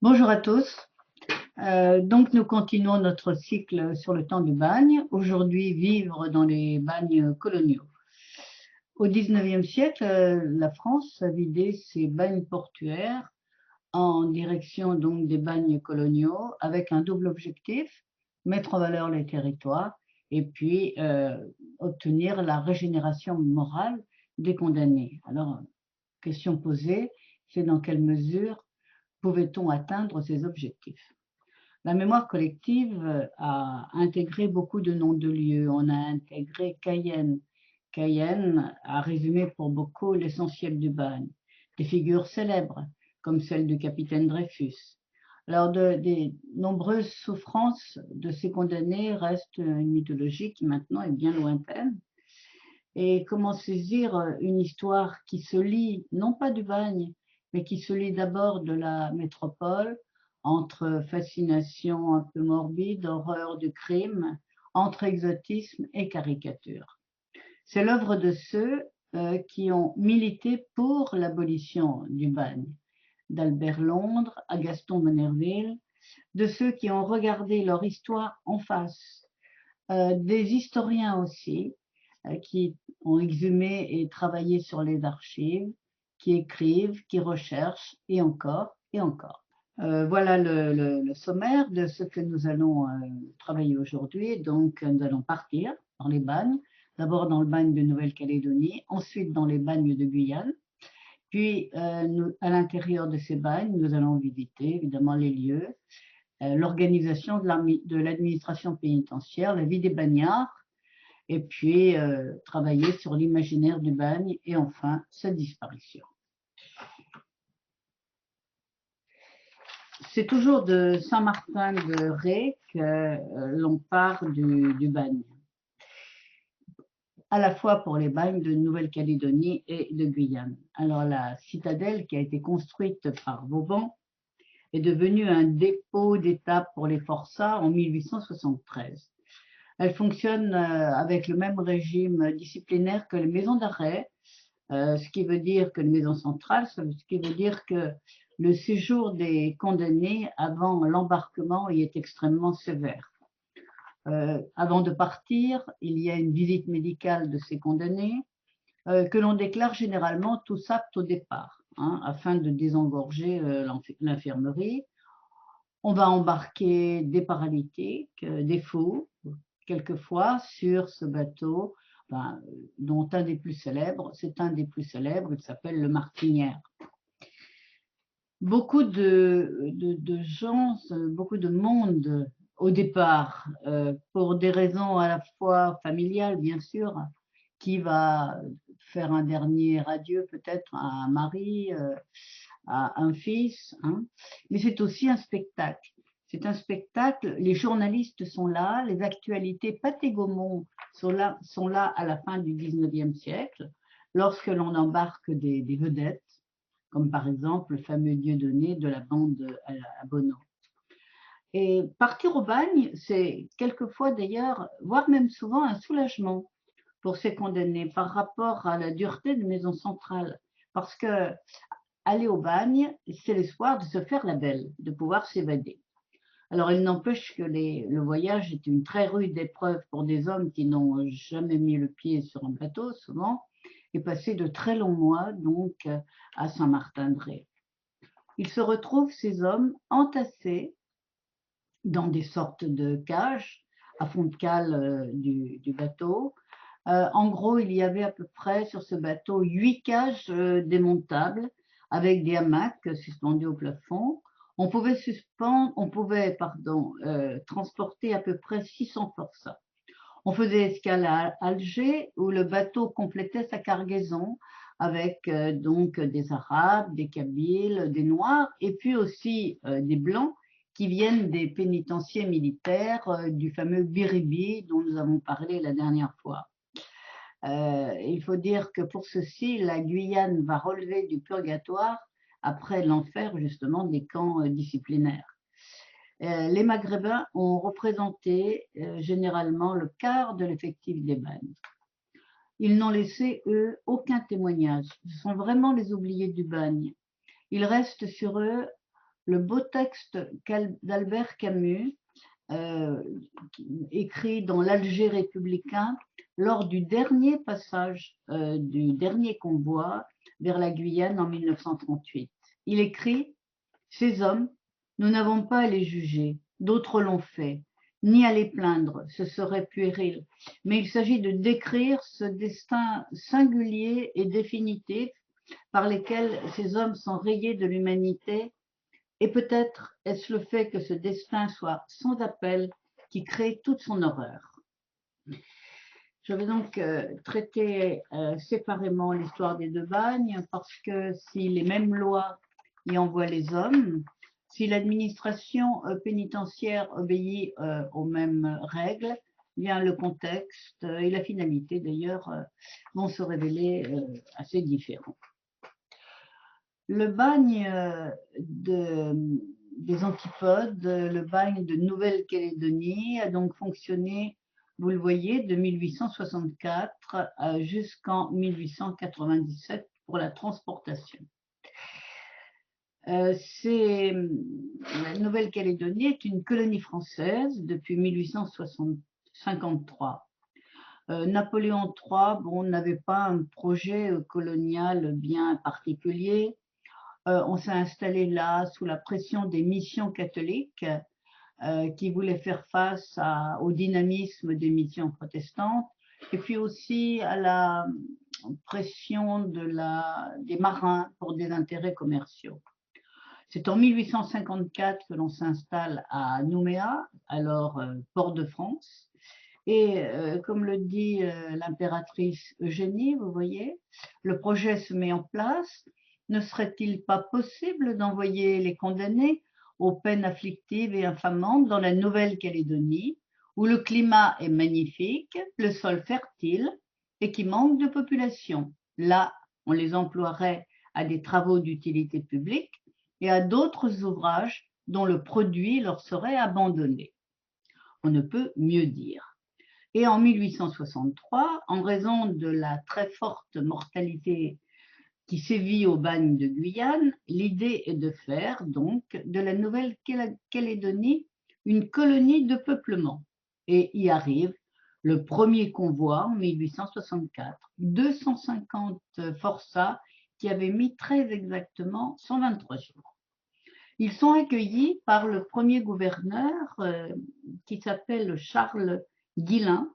Bonjour à tous. Donc nous continuons notre cycle sur le temps du bagne. Aujourd'hui, vivre dans les bagnes coloniaux. Au XIXe siècle, la France a vidé ses bagnes portuaires en direction donc des bagnes coloniaux avec un double objectif, mettre en valeur les territoires et puis obtenir la régénération morale des condamnés. Alors, question posée, c'est dans quelle mesure pouvait-on atteindre ces objectifs? La mémoire collective a intégré beaucoup de noms de lieux. On a intégré Cayenne. Cayenne a résumé pour beaucoup l'essentiel du bagne. Des figures célèbres, comme celle du capitaine Dreyfus. Alors, des nombreuses souffrances de ces condamnés restent une mythologie qui maintenant est bien lointaine. Et comment saisir une histoire qui se lie, non pas du bagne, mais qui se lie d'abord de la métropole, entre fascination un peu morbide, horreur du crime, entre exotisme et caricature. C'est l'œuvre de ceux qui ont milité pour l'abolition du bagne, d'Albert Londres à Gaston Monnerville, de ceux qui ont regardé leur histoire en face, des historiens aussi, qui ont exhumé et travaillé sur les archives, qui écrivent, qui recherchent, et encore, et encore. Voilà le sommaire de ce que nous allons travailler aujourd'hui. Donc, nous allons partir dans les bagnes, d'abord dans le bagne de Nouvelle-Calédonie, ensuite dans les bagnes de Guyane. Puis, à l'intérieur de ces bagnes, nous allons visiter évidemment les lieux, l'organisation de l'administration pénitentiaire, la vie des bagnards, et puis travailler sur l'imaginaire du bagne et enfin sa disparition. C'est toujours de Saint-Martin-de-Ré que l'on part du bagne, à la fois pour les bagnes de Nouvelle-Calédonie et de Guyane. Alors la citadelle qui a été construite par Vauban est devenue un dépôt d'étape pour les forçats en 1873. Elle fonctionne avec le même régime disciplinaire que les maisons d'arrêt, ce qui veut dire que les maisons centrales, ce qui veut dire que le séjour des condamnés avant l'embarquement y est extrêmement sévère. Avant de partir, il y a une visite médicale de ces condamnés que l'on déclare généralement tous aptes au départ, afin de désengorger l'infirmerie. On va embarquer des paralytiques, des fous, quelquefois sur ce bateau, dont un des plus célèbres, il s'appelle le Martinière. Beaucoup de gens, beaucoup de monde au départ, pour des raisons à la fois familiales, bien sûr, qui va faire un dernier adieu peut-être à un mari, à un fils, mais c'est aussi un spectacle. C'est un spectacle, les journalistes sont là, les actualités Pathé Gaumont sont là à la fin du 19e siècle, lorsque l'on embarque des vedettes, comme par exemple le fameux Dieudonné de la bande à Bonan. Et partir au bagne, c'est quelquefois d'ailleurs, voire même souvent un soulagement pour ces condamnés par rapport à la dureté de maison centrale. Parce que aller au bagne, c'est l'espoir de se faire la belle, de pouvoir s'évader. Alors, il n'empêche que le voyage est une très rude épreuve pour des hommes qui n'ont jamais mis le pied sur un bateau, souvent, et passer de très longs mois, donc, à Saint-Martin-de-Ré. Ils se retrouvent, ces hommes, entassés dans des sortes de cages à fond de cale du bateau. En gros, il y avait à peu près sur ce bateau 8 cages démontables avec des hamacs suspendus au plafond. On pouvait transporter à peu près 600 forçats. On faisait escale à Alger où le bateau complétait sa cargaison avec donc des Arabes, des Kabyles, des Noirs et puis aussi des Blancs qui viennent des pénitenciers militaires du fameux Biribi dont nous avons parlé la dernière fois. Il faut dire que pour ceci, la Guyane va relever du purgatoire après l'enfer justement des camps disciplinaires. Les Maghrébins ont représenté généralement le quart de l'effectif des bagnes. Ils n'ont laissé, eux, aucun témoignage. Ce sont vraiment les oubliés du bagne. Il reste sur eux le beau texte d'Albert Camus, écrit dans l'Alger républicain lors du dernier passage du dernier convoi vers la Guyane en 1938. Il écrit « Ces hommes, nous n'avons pas à les juger, d'autres l'ont fait, ni à les plaindre, ce serait puéril, mais il s'agit de décrire ce destin singulier et définitif par lesquels ces hommes sont rayés de l'humanité. Et peut-être est-ce le fait que ce destin soit sans appel qui crée toute son horreur. » Je vais donc traiter séparément l'histoire des deux bagnes parce que si les mêmes lois y envoient les hommes, si l'administration pénitentiaire obéit aux mêmes règles, bien le contexte et la finalité d'ailleurs vont se révéler assez différents. Le bagne des Antipodes, le bagne de Nouvelle-Calédonie a donc fonctionné, vous le voyez, de 1864 jusqu'en 1897 pour la transportation. La Nouvelle-Calédonie est une colonie française depuis 1853. Napoléon III n'avait pas un projet colonial bien particulier. On s'est installé là sous la pression des missions catholiques qui voulaient faire face au dynamisme des missions protestantes et puis aussi à la pression des marins pour des intérêts commerciaux. C'est en 1854 que l'on s'installe à Nouméa, alors Port-de-France. Et comme le dit l'impératrice Eugénie, vous voyez, le projet se met en place. Ne serait-il pas possible d'envoyer les condamnés aux peines afflictives et infamantes dans la Nouvelle-Calédonie, où le climat est magnifique, le sol fertile et qui manque de population? Là, on les emploierait à des travaux d'utilité publique et à d'autres ouvrages dont le produit leur serait abandonné. On ne peut mieux dire. Et en 1863, en raison de la très forte mortalité qui sévit au bagne de Guyane, l'idée est de faire donc de la Nouvelle-Calédonie une colonie de peuplement. Et y arrive le premier convoi en 1864, 250 forçats qui avaient mis très exactement 123 jours. Ils sont accueillis par le premier gouverneur qui s'appelle Charles Guillain,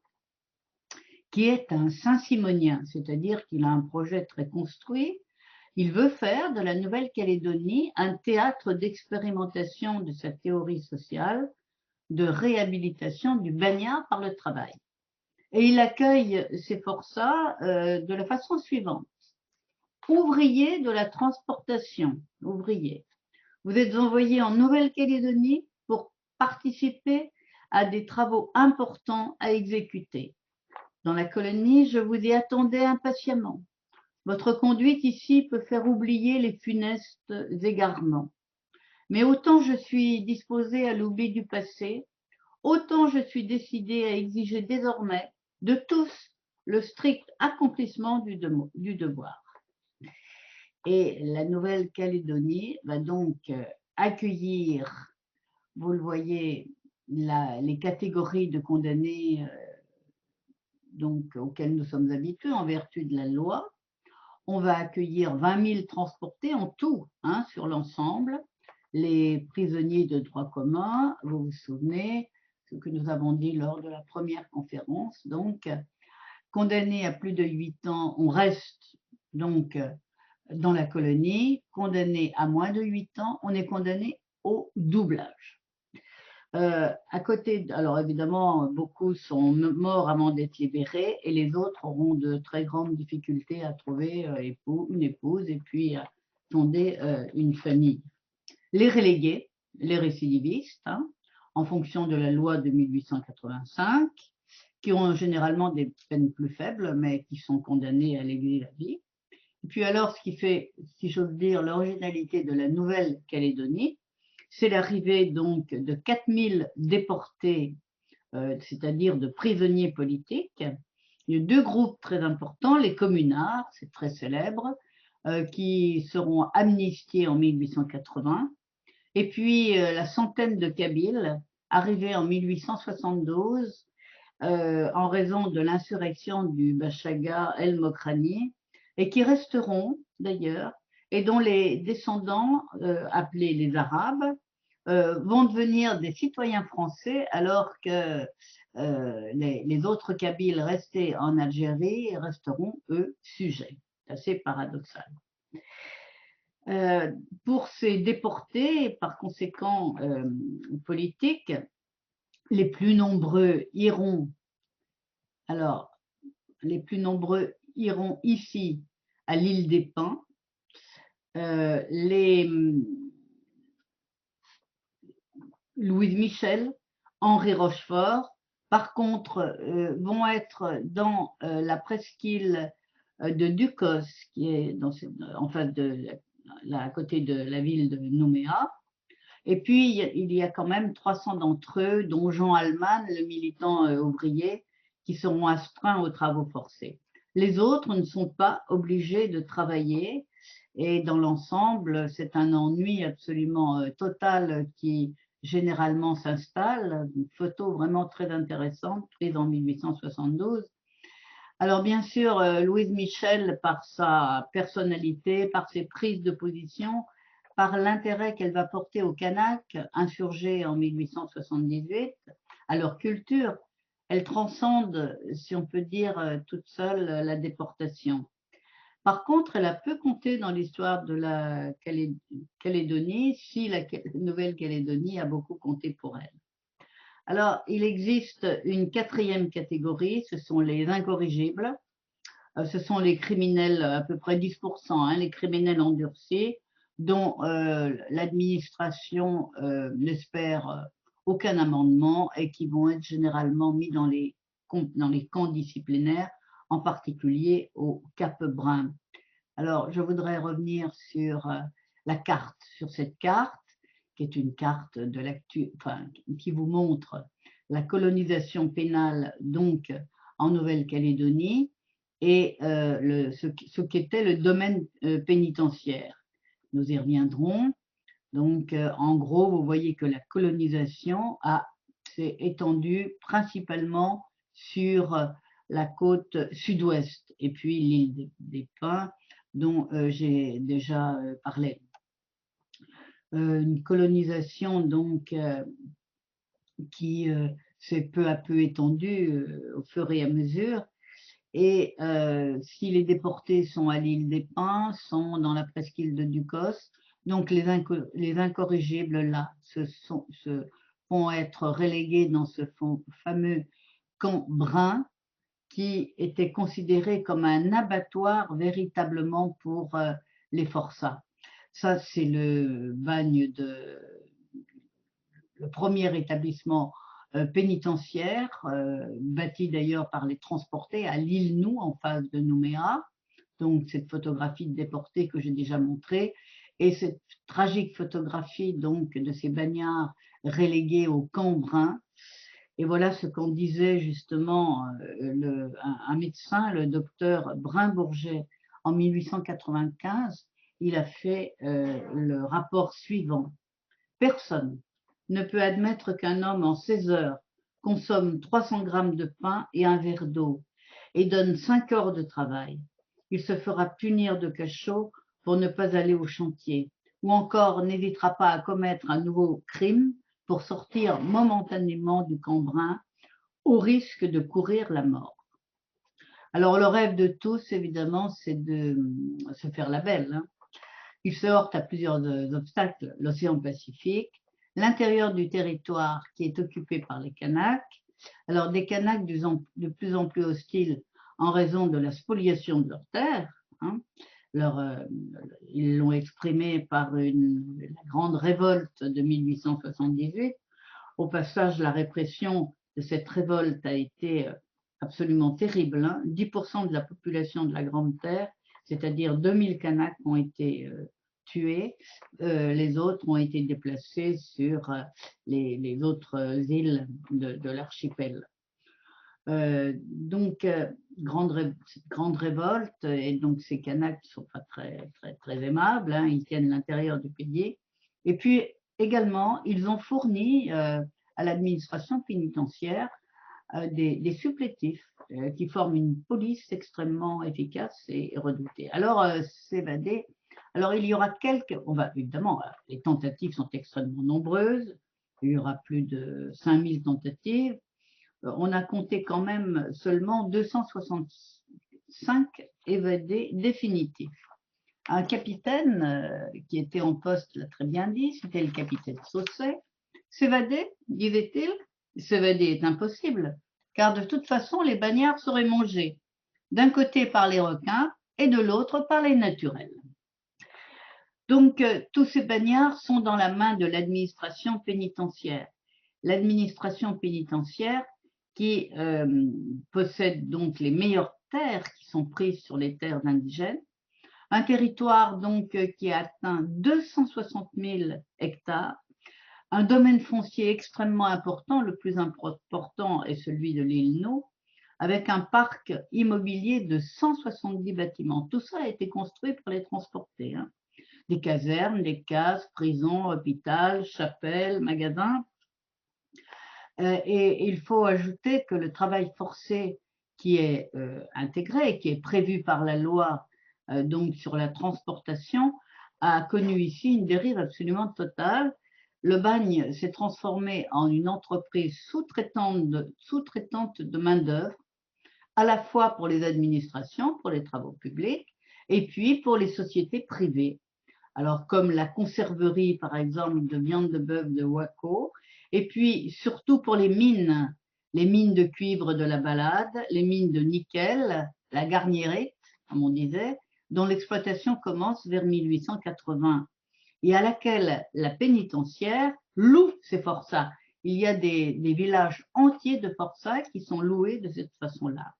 qui est un Saint-Simonien, c'est-à-dire qu'il a un projet très construit. Il veut faire de la Nouvelle-Calédonie un théâtre d'expérimentation de sa théorie sociale, de réhabilitation du bagnat par le travail. Et il accueille ces forçats de la façon suivante. Ouvriers de la transportation, ouvriers. Vous êtes envoyés en Nouvelle-Calédonie pour participer à des travaux importants à exécuter. Dans la colonie, je vous y attendais impatiemment. Votre conduite ici peut faire oublier les funestes égarements. Mais autant je suis disposée à l'oubli du passé, autant je suis décidée à exiger désormais de tous le strict accomplissement du devoir. Et la Nouvelle-Calédonie va donc accueillir, vous le voyez, les catégories de condamnés donc, auxquels nous sommes habitués en vertu de la loi. On va accueillir 20 000 transportés en tout, sur l'ensemble. Les prisonniers de droit commun, vous vous souvenez, ce que nous avons dit lors de la première conférence, donc condamnés à plus de 8 ans, on reste donc dans la colonie. Condamnés à moins de 8 ans, on est condamné au doublage. À côté, alors évidemment, beaucoup sont morts avant d'être libérés et les autres auront de très grandes difficultés à trouver une épouse et puis à fonder une famille. Les relégués, les récidivistes, en fonction de la loi de 1885, qui ont généralement des peines plus faibles, mais qui sont condamnés à l'exil à vie. Et puis alors, ce qui fait, si j'ose dire, l'originalité de la Nouvelle-Calédonie, c'est l'arrivée donc de 4000 déportés, c'est-à-dire de prisonniers politiques. Il y a deux groupes très importants, les communards, c'est très célèbre, qui seront amnistiés en 1880, Et puis la centaine de Kabyles, arrivés en 1872, en raison de l'insurrection du Bachaga El-Mokrani, et qui resteront d'ailleurs, et dont les descendants, appelés les Arabes, vont devenir des citoyens français alors que les autres Kabyles restés en Algérie resteront, eux, sujets. C'est assez paradoxal. Pour ces déportés, par conséquent politiques, les plus nombreux iront, alors, les plus nombreux iront ici à l'île des Pins. Louise Michel, Henri Rochefort, par contre, vont être dans la presqu'île de Ducos, qui est en face à côté de la ville de Nouméa. Et puis, il y a quand même 300 d'entre eux, dont Jean Alman, le militant ouvrier, qui seront astreints aux travaux forcés. Les autres ne sont pas obligés de travailler et dans l'ensemble, c'est un ennui absolument total qui généralement s'installe. Une photo vraiment très intéressante prise en 1872. Alors bien sûr, Louise Michel, par sa personnalité, par ses prises de position, par l'intérêt qu'elle va porter aux Kanaks, insurgés en 1878, à leur culture, elle transcende, si on peut dire, toute seule la déportation. Par contre, elle a peu compté dans l'histoire de la Calédonie, si la Nouvelle-Calédonie a beaucoup compté pour elle. Alors, il existe une quatrième catégorie, ce sont les incorrigibles. Ce sont les criminels, à peu près 10%, hein, les criminels endurcis, dont l'administration n'espère aucun amendement et qui vont être généralement mis dans les camps disciplinaires, en particulier au Cap Brun. Alors, je voudrais revenir sur la carte, sur cette carte, qui est une carte de qui vous montre la colonisation pénale, donc, en Nouvelle-Calédonie, et ce qu'était le domaine pénitentiaire. Nous y reviendrons. Donc, en gros, vous voyez que la colonisation s'est étendue principalement sur la côte sud-ouest et puis l'île des Pins, dont j'ai déjà parlé. Une colonisation donc qui s'est peu à peu étendue au fur et à mesure. Et si les déportés sont à l'île des Pins, sont dans la presqu'île de Ducos, donc les incorrigibles là vont être relégués dans ce fameux camp Brun qui était considéré comme un abattoir véritablement pour les forçats. Ça, c'est le bagne le premier établissement pénitentiaire, bâti d'ailleurs par les transportés à l'île Nou, en face de Nouméa. Donc, cette photographie de déportés que j'ai déjà montrée, et cette tragique photographie donc de ces bagnards relégués au camp Brun. Et voilà ce qu'en disait justement un médecin, le docteur Brun-Bourget, en 1895. Il a fait le rapport suivant. Personne ne peut admettre qu'un homme en 16 heures consomme 300 grammes de pain et un verre d'eau et donne 5 heures de travail. Il se fera punir de cachot pour ne pas aller au chantier, ou encore n'hésitera pas à commettre un nouveau crime pour sortir momentanément du camp Brun au risque de courir la mort. Alors le rêve de tous, évidemment, c'est de se faire la belle, hein. Il se heurte à plusieurs obstacles, l'océan Pacifique, l'intérieur du territoire qui est occupé par les Kanaks, alors des Kanaks de plus en plus hostiles en raison de la spoliation de leurs terres, hein. Ils l'ont exprimé par la grande révolte de 1878. Au passage, la répression de cette révolte a été absolument terrible, hein. 10% de la population de la Grande Terre, c'est-à-dire 2000 Kanaks, ont été tués. Les autres ont été déplacés sur les autres îles de l'archipel. Donc, cette grande révolte, et donc ces Kanaks ne sont pas très aimables, hein, ils tiennent l'intérieur du pays. Et puis, également, ils ont fourni à l'administration pénitentiaire des supplétifs qui forment une police extrêmement efficace et redoutée. Alors, s'évader, alors il y aura évidemment, les tentatives sont extrêmement nombreuses, il y aura plus de 5000 tentatives, on a compté quand même seulement 265 évadés définitifs. Un capitaine qui était en poste l'a très bien dit, c'était le capitaine Sausset. S'évader, disait-il, s'évader est impossible, car de toute façon les bagnards seraient mangés, d'un côté par les requins et de l'autre par les naturels. Donc tous ces bagnards sont dans la main de l'administration pénitentiaire. L'administration pénitentiaire qui possède donc les meilleures terres qui sont prises sur les terres d'indigènes, un territoire donc qui a atteint 260 000 hectares, un domaine foncier extrêmement important, le plus important est celui de l'île No, avec un parc immobilier de 170 bâtiments. Tout ça a été construit pour les transporter. Des casernes, des cases, prisons, hôpitaux, chapelles, magasins. Et il faut ajouter que le travail forcé qui est intégré, qui est prévu par la loi donc sur la transportation, a connu ici une dérive absolument totale. Le bagne s'est transformé en une entreprise sous-traitante de main-d'œuvre, à la fois pour les administrations, pour les travaux publics, et puis pour les sociétés privées. Alors, comme la conserverie, par exemple, de viande de bœuf de Waco, et puis surtout pour les mines de cuivre de la Balade, les mines de nickel, la Garnierite, comme on disait, dont l'exploitation commence vers 1880 et à laquelle la pénitentiaire loue ces forçats. Il y a des villages entiers de forçats qui sont loués de cette façon-là.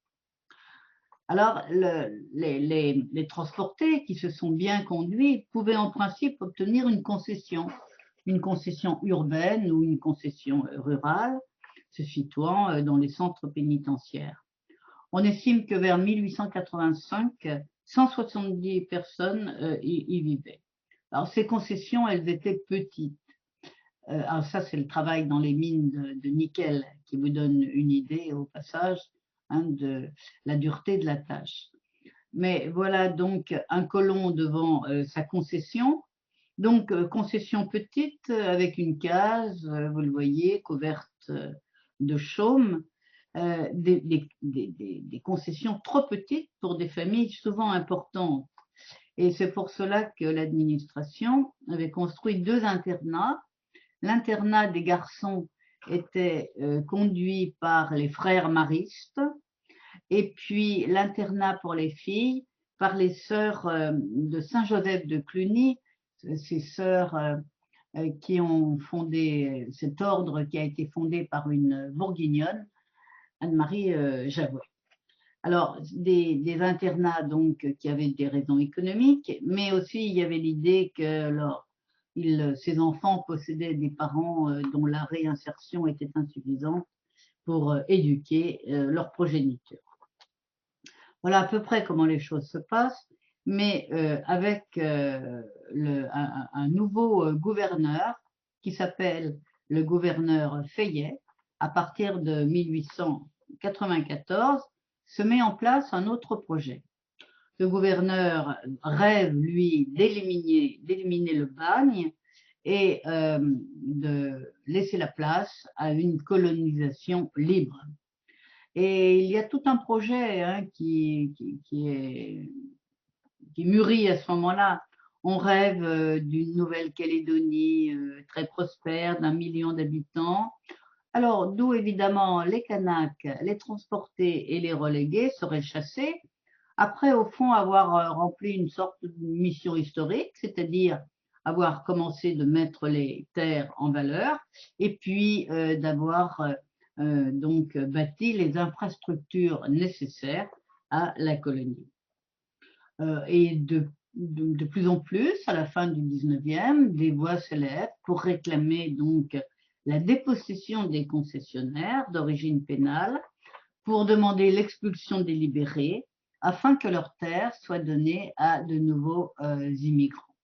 Alors, les transportés qui se sont bien conduits pouvaient en principe obtenir une concession urbaine ou une concession rurale, se situant dans les centres pénitentiaires. On estime que vers 1885, 170 personnes y vivaient. Alors, ces concessions, elles étaient petites. Alors ça, c'est le travail dans les mines de nickel qui vous donne une idée au passage de la dureté de la tâche. Mais voilà donc un colon devant sa concession. Donc concession petite avec une case, vous le voyez, couverte de chaume, des concessions trop petites pour des familles souvent importantes. Et c'est pour cela que l'administration avait construit 2 internats. L'internat des garçons était conduit par les frères maristes et puis l'internat pour les filles par les sœurs de Saint-Joseph de Cluny, ces sœurs qui ont fondé cet ordre qui a été fondé par une bourguignonne, Anne-Marie Javouet. Alors, des internats donc qui avaient des raisons économiques, mais aussi il y avait l'idée que ces enfants possédaient des parents dont la réinsertion était insuffisante pour éduquer leur progéniture. Voilà à peu près comment les choses se passent, mais avec un nouveau gouverneur qui s'appelle le gouverneur Fayet, à partir de 1894, se met en place un autre projet. Le gouverneur rêve, lui, d'éliminer le bagne et de laisser la place à une colonisation libre. Et il y a tout un projet qui mûrit à ce moment-là. On rêve d'une Nouvelle-Calédonie très prospère, d'1 million d'habitants. Alors, d'où évidemment les Kanaks, les transportés et les relégués seraient chassés, après au fond avoir rempli une sorte de mission historique, c'est-à-dire avoir commencé de mettre les terres en valeur et puis d'avoir donc bâti les infrastructures nécessaires à la colonie. Et de plus en plus, à la fin du 19e, des voix s'élèvent pour réclamer donc la dépossession des concessionnaires d'origine pénale, pour demander l'expulsion des libérés, afin que leurs terres soient données à de nouveaux immigrants.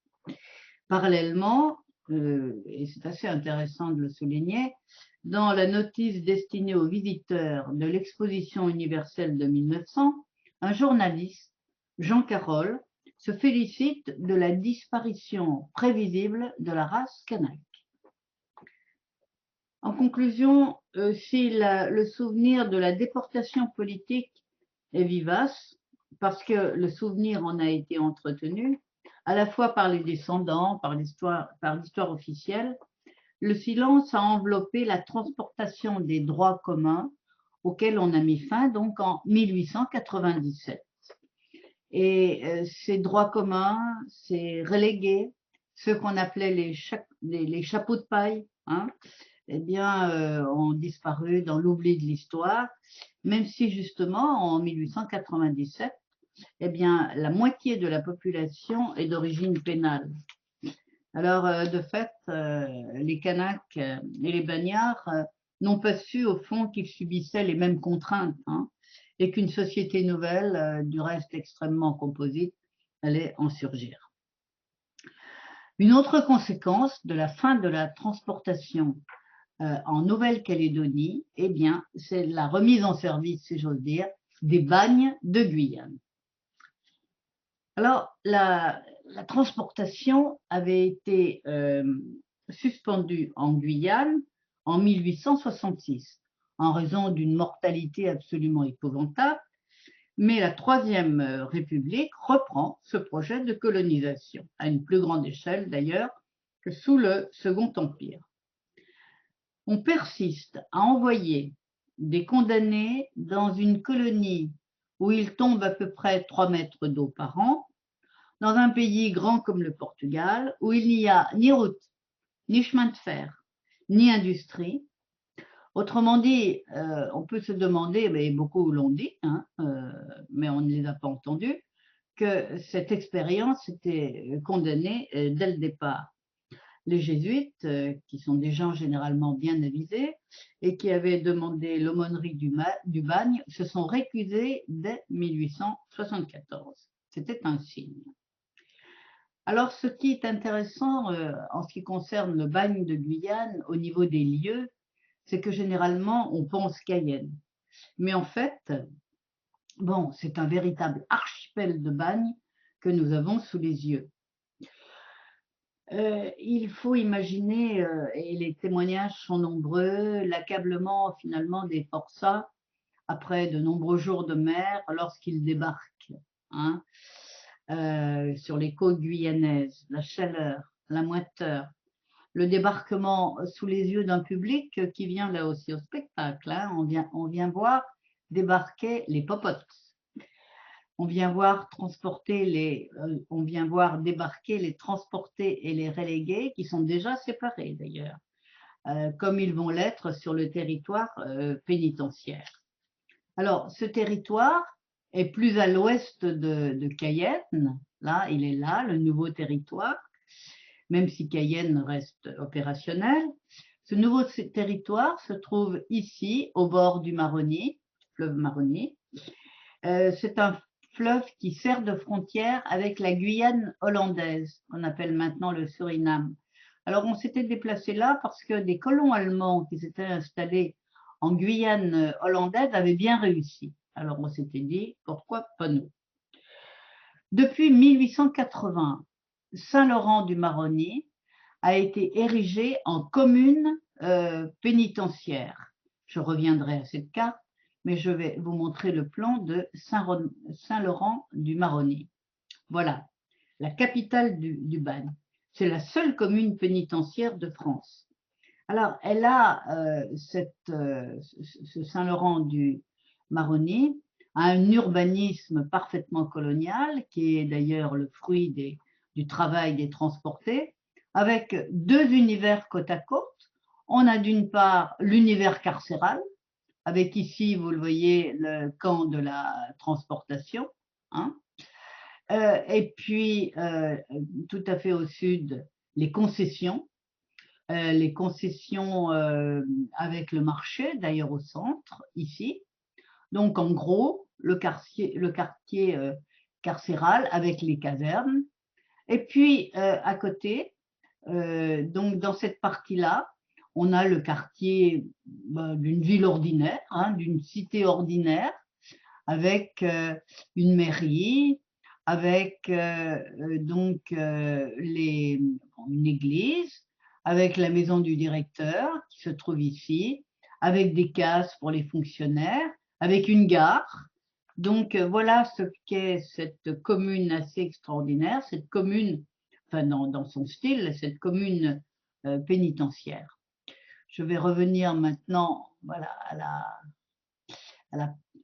Parallèlement, et c'est assez intéressant de le souligner, dans la notice destinée aux visiteurs de l'exposition universelle de 1900, un journaliste, Jean Carroll, se félicite de la disparition prévisible de la race kanak. En conclusion, si le souvenir de la déportation politique est vivace, parce que le souvenir en a été entretenu, à la fois par les descendants, par l'histoire officielle, le silence a enveloppé la transportation des droits communs auxquels on a mis fin donc en 1897. Et ces droits communs, ces relégués, ceux qu'on appelait les chapeaux de paille, hein, eh bien, ont disparu dans l'oubli de l'histoire, même si justement en 1897, eh bien, la moitié de la population est d'origine pénale. Alors, de fait, les Kanaks et les Bagnards n'ont pas su, au fond, qu'ils subissaient les mêmes contraintes, hein, et qu'une société nouvelle, du reste extrêmement composite, allait en surgir. Une autre conséquence de la fin de la transportation en Nouvelle-Calédonie, eh bien, c'est la remise en service, si j'ose dire, des bagnes de Guyane. Alors, la transportation avait été suspendue en Guyane en 1866 en raison d'une mortalité absolument épouvantable, mais la Troisième République reprend ce projet de colonisation, à une plus grande échelle d'ailleurs que sous le Second Empire. On persiste à envoyer des condamnés dans une colonie où il tombe à peu près 3 mètres d'eau par an, dans un pays grand comme le Portugal, où il n'y a ni route, ni chemin de fer, ni industrie. Autrement dit, on peut se demander, mais beaucoup l'ont dit, hein, mais on ne les a pas entendus, que cette expérience était condamnée dès le départ. Les jésuites, qui sont des gens généralement bien avisés et qui avaient demandé l'aumônerie du bagne, se sont récusés dès 1874. C'était un signe. Alors, ce qui est intéressant en ce qui concerne le bagne de Guyane au niveau des lieux, c'est que généralement, on pense Cayenne. Mais en fait, bon, c'est un véritable archipel de bagnes que nous avons sous les yeux. Il faut imaginer, et les témoignages sont nombreux, l'accablement finalement des forçats après de nombreux jours de mer lorsqu'ils débarquent, hein, sur les côtes guyanaises, la chaleur, la moiteur, le débarquement sous les yeux d'un public qui vient là aussi au spectacle, hein, on vient voir débarquer les popotes. On vient voir débarquer les transportés et les relégués qui sont déjà séparés d'ailleurs, comme ils vont l'être sur le territoire pénitentiaire. Alors, ce territoire est plus à l'ouest de Cayenne. Là, il est là, le nouveau territoire, même si Cayenne reste opérationnel. Ce nouveau territoire se trouve ici, au bord du Maroni, fleuve Maroni. C'est un fleuve qui sert de frontière avec la Guyane hollandaise, qu'on appelle maintenant le Suriname. Alors, on s'était déplacé là parce que des colons allemands qui s'étaient installés en Guyane hollandaise avaient bien réussi. Alors, on s'était dit, pourquoi pas nous? Depuis 1880, Saint-Laurent-du-Maroni a été érigé en commune pénitentiaire. Je reviendrai à cette carte, mais je vais vous montrer le plan de Saint-Laurent-du-Maroni. Voilà, la capitale du bagne. C'est la seule commune pénitentiaire de France. Alors, elle a ce Saint-Laurent-du-Maroni a un urbanisme parfaitement colonial, qui est d'ailleurs le fruit du travail des transportés, avec 2 univers côte à côte. On a d'une part l'univers carcéral, avec ici, vous le voyez, le camp de la transportation, hein. Et puis, tout à fait au sud, les concessions avec le marché, d'ailleurs au centre, ici. Donc, en gros, le quartier carcéral avec les casernes. Et puis, à côté, Donc, dans cette partie-là, on a le quartier d'une ville ordinaire, hein, d'une cité ordinaire, avec une mairie, avec une église, avec la maison du directeur qui se trouve ici, avec des cases pour les fonctionnaires, avec une gare. Donc voilà ce qu'est cette commune assez extraordinaire, cette commune, enfin dans son style, cette commune pénitentiaire. Je vais revenir maintenant voilà,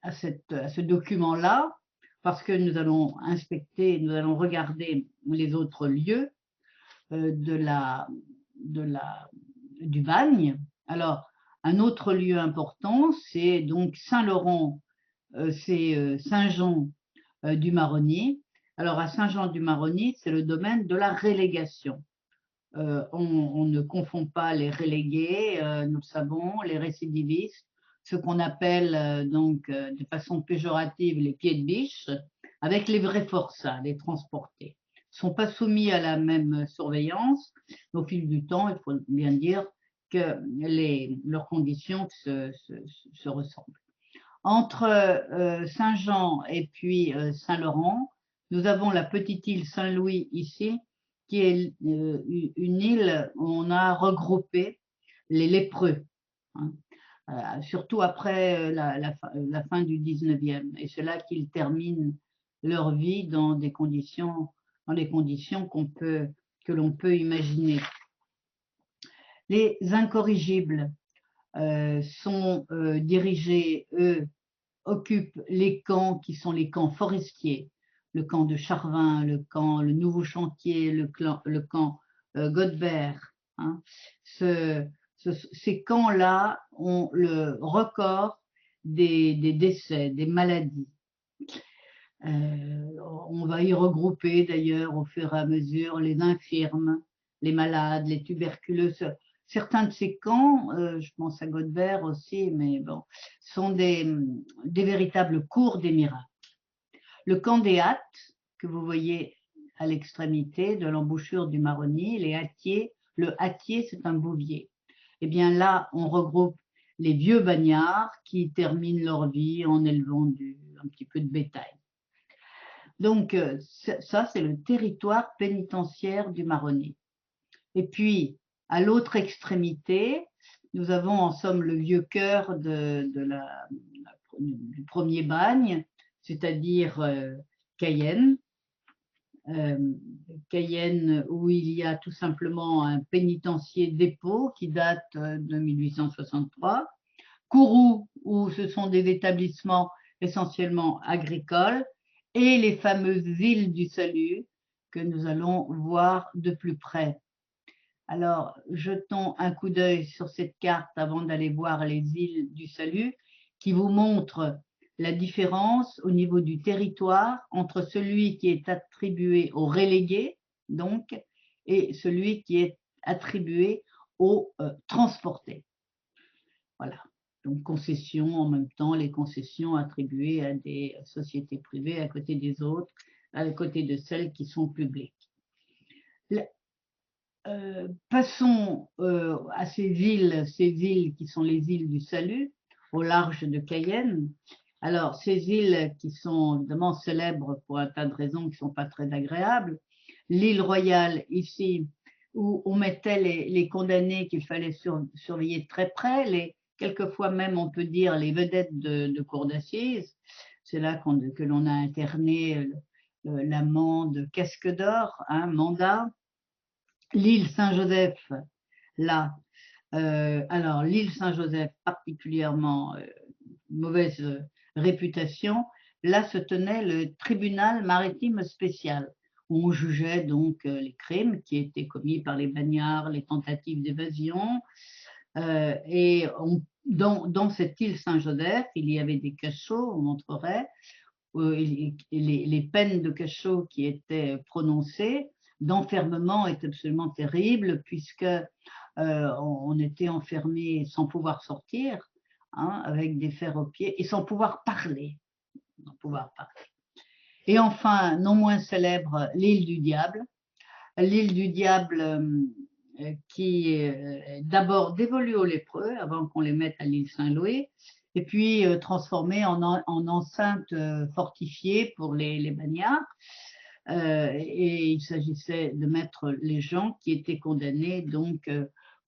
à ce document-là, parce que nous allons inspecter, nous allons regarder les autres lieux du bagne. Alors, un autre lieu important, c'est donc Saint-Laurent, c'est Saint-Jean du Maroni. Alors, à Saint-Jean-du-Maroni, c'est le domaine de la relégation. On ne confond pas les relégués, nous le savons, les récidivistes, ce qu'on appelle donc de façon péjorative les pieds de biche, avec les vrais forçats, les transportés. Ils ne sont pas soumis à la même surveillance. Au fil du temps, il faut bien dire que leurs conditions se ressemblent. Entre Saint-Jean et puis Saint-Laurent, nous avons la petite île Saint-Louis ici, qui est une île où on a regroupé les lépreux, hein, surtout après la fin du 19e. Et c'est là qu'ils terminent leur vie dans les conditions que l'on peut imaginer. Les incorrigibles sont dirigés, eux, occupent les camps qui sont les camps forestiers, le camp de Charvin, le Nouveau Chantier, le camp Godebert. Hein. Ces camps-là ont le record des décès, des maladies. On va y regrouper d'ailleurs au fur et à mesure les infirmes, les malades, les tuberculeux. Certains de ces camps, je pense à Godebert aussi, mais bon, sont des véritables cours des miracles. Le camp des hâtes, que vous voyez à l'extrémité de l'embouchure du Maroni, les hâtiers, le hâtier, c'est un bouvier. Eh bien là, on regroupe les vieux bagnards qui terminent leur vie en élevant un petit peu de bétail. Donc, ça, c'est le territoire pénitentiaire du Maroni. Et puis, à l'autre extrémité, nous avons en somme le vieux cœur du premier bagne, c'est-à-dire Cayenne. Cayenne, où il y a tout simplement un pénitencier dépôt qui date de 1863. Kourou, où ce sont des établissements essentiellement agricoles, et les fameuses îles du Salut que nous allons voir de plus près. Alors, jetons un coup d'œil sur cette carte avant d'aller voir les îles du Salut, qui vous montre la différence au niveau du territoire entre celui qui est attribué aux relégués, donc, et celui qui est attribué aux transportés. Voilà. Donc, concessions en même temps, les concessions attribuées à des sociétés privées à côté des autres, à côté de celles qui sont publiques. Passons à ces îles qui sont les îles du Salut, au large de Cayenne. Alors, ces îles qui sont évidemment célèbres pour un tas de raisons qui ne sont pas très agréables. L'île Royale, ici, où on mettait les condamnés qu'il fallait surveiller de très près, quelquefois même, on peut dire, les vedettes de cour d'assises. C'est là que l'on a interné l'amant de Casque d'Or, Mandat. L'île Saint-Joseph, là, alors l'île Saint-Joseph, particulièrement mauvaise réputation, là se tenait le tribunal maritime spécial, où on jugeait donc les crimes qui étaient commis par les bagnards, les tentatives d'évasion, et dans cette île Saint-Joseph, il y avait des cachots, on montrerait, les peines de cachot qui étaient prononcées, d'enfermement est absolument terrible, puisque on était enfermé sans pouvoir sortir, avec des fers aux pieds, et sans pouvoir parler. Et enfin, non moins célèbre, l'île du Diable. L'île du Diable, qui d'abord dévolus aux lépreux avant qu'on les mette à l'île Saint-Louis, et puis transformés en enceintes fortifiées pour les bagnards. Et il s'agissait de mettre les gens qui étaient condamnés donc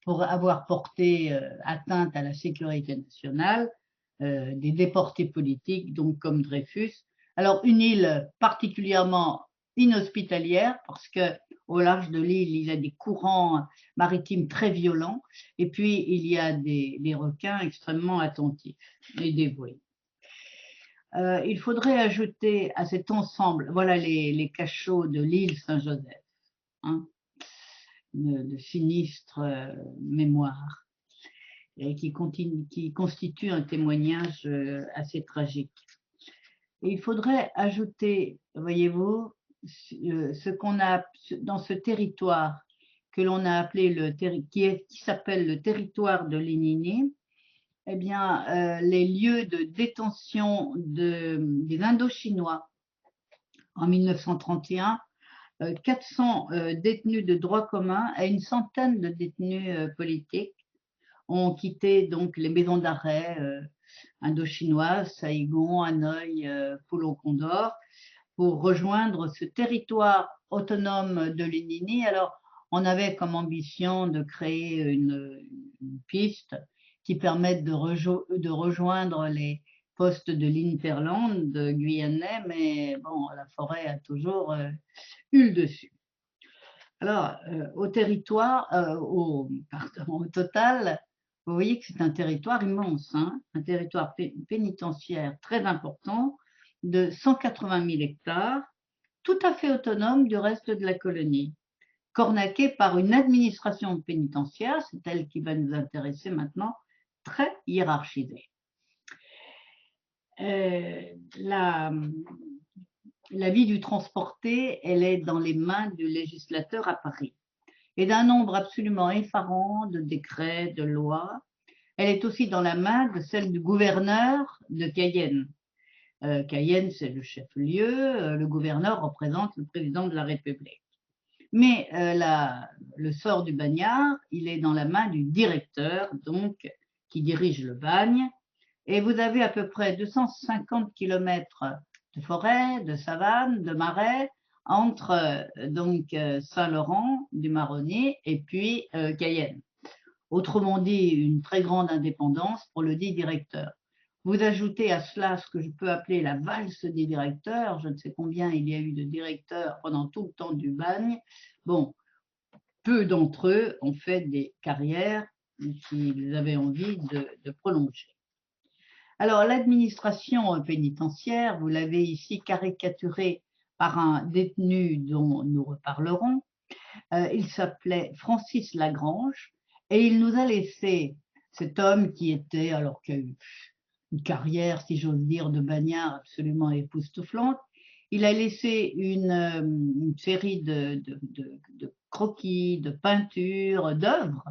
pour avoir porté atteinte à la sécurité nationale, des déportés politiques, donc comme Dreyfus. Alors une île particulièrement inhospitalière parce que au large de l'île, il y a des courants maritimes très violents et puis il y a des requins extrêmement attentifs et dévoués. Il faudrait ajouter à cet ensemble, voilà les cachots de l'île Saint-Joseph, hein, de sinistre mémoire, et qui constitue un témoignage assez tragique. Et il faudrait ajouter, voyez-vous, ce qu'on a dans ce territoire que l'on a appelé qui s'appelle le territoire de Lénini, eh bien, les lieux de détention des Indochinois en 1931, 400 détenus de droit commun et une centaine de détenus politiques ont quitté donc les maisons d'arrêt indochinoises, Saïgon, Hanoï, Pulo-Condor, pour rejoindre ce territoire autonome de Lénini. Alors, on avait comme ambition de créer une piste qui permette de rejoindre les postes de l'Interland guyanais, mais bon, la forêt a toujours eu le dessus. Alors, au territoire, au total, vous voyez que c'est un territoire immense, hein, un territoire pénitentiaire très important de 180 000 hectares, tout à fait autonome du reste de la colonie, cornaqué par une administration pénitentiaire, c'est elle qui va nous intéresser maintenant, très hiérarchisée. La vie du transporté, elle est dans les mains du législateur à Paris et d'un nombre absolument effarant de décrets, de lois. Elle est aussi dans la main de celle du gouverneur de Cayenne. Cayenne, c'est le chef-lieu, le gouverneur représente le président de la République. Mais le sort du bagnard, il est dans la main du directeur, donc, qui dirige le bagne. Et vous avez à peu près 250 kilomètres de forêt, de savane, de marais, entre donc Saint-Laurent du Maroni et puis Cayenne. Autrement dit, une très grande indépendance pour le dit directeur. Vous ajoutez à cela ce que je peux appeler la valse des directeurs. Je ne sais combien il y a eu de directeurs pendant tout le temps du bagne. Bon, peu d'entre eux ont fait des carrières qu'ils avaient envie de prolonger. Alors, l'administration pénitentiaire, vous l'avez ici caricaturé par un détenu dont nous reparlerons. Il s'appelait Francis Lagrange et il nous a laissé cet homme qui était, alors qu'il a eu une carrière, si j'ose dire, de bagnard absolument époustouflante. Il a laissé une série de croquis, de peintures, d'œuvres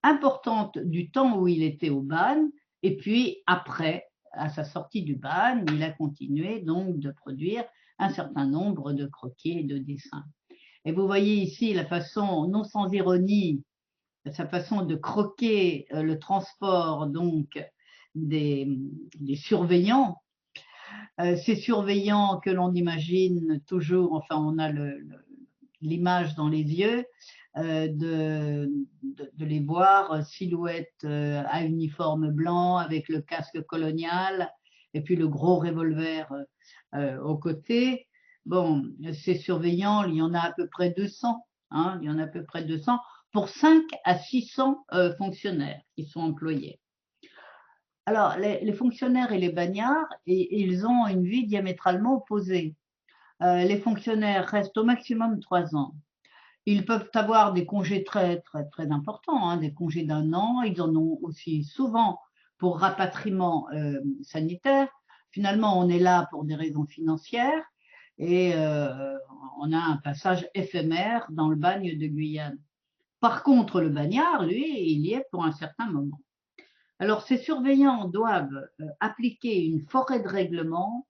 importantes du temps où il était au bagne, et puis après, à sa sortie du bagne, il a continué donc de produire un certain nombre de croquis et de dessins. Et vous voyez ici la façon, non sans ironie, sa façon de croquer le transport donc des surveillants. Ces surveillants que l'on imagine toujours, enfin on a l'image dans les yeux, de les voir silhouette à uniforme blanc avec le casque colonial et puis le gros revolver au côté. Bon, ces surveillants, il y en a à peu près 200, hein, il y en a à peu près 200 pour 5 à 600 fonctionnaires qui sont employés. Alors, les fonctionnaires et les bagnards, ils ont une vie diamétralement opposée. Les fonctionnaires restent au maximum 3 ans. Ils peuvent avoir des congés très, très, très importants, hein, des congés d'1 an. Ils en ont aussi souvent pour rapatriement sanitaire. Finalement, on est là pour des raisons financières et on a un passage éphémère dans le bagne de Guyane. Par contre, le bagnard, lui, il y est pour un certain moment. Alors, ces surveillants doivent appliquer une forêt de règlements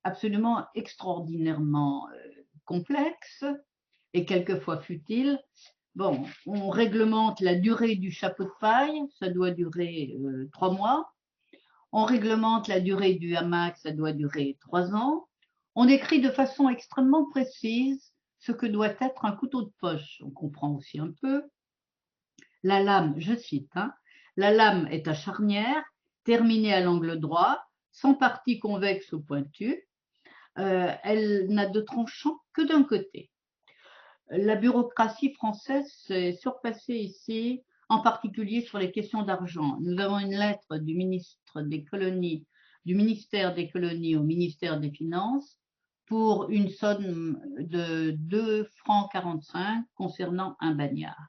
absolument extraordinairement complexe et quelquefois futile Bon, on réglemente la durée du chapeau de paille, ça doit durer 3 mois. On réglemente la durée du hamac, ça doit durer 3 ans. On décrit de façon extrêmement précise ce que doit être un couteau de poche. On comprend aussi un peu. La lame, je cite, hein, la lame est à charnière, terminée à l'angle droit, sans partie convexe ou pointue. Elle n'a de tranchant que d'un côté. La bureaucratie française s'est surpassée ici, en particulier sur les questions d'argent. Nous avons une lettre du ministre des colonies, du ministère des colonies au ministère des Finances pour une somme de 2 francs 45 concernant un bagnard.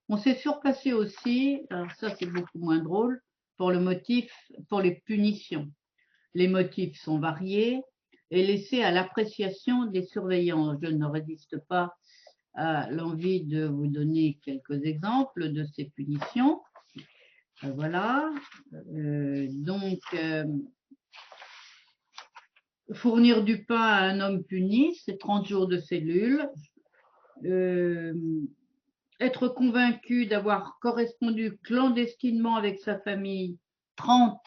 On s'est surpassé aussi, alors ça c'est beaucoup moins drôle, pour le motif, pour les punitions. Les motifs sont variés et laissés à l'appréciation des surveillants. Je ne résiste pas à l'envie de vous donner quelques exemples de ces punitions. Voilà. Donc, fournir du pain à un homme puni, c'est 30 jours de cellule. Être convaincu d'avoir correspondu clandestinement avec sa famille, 30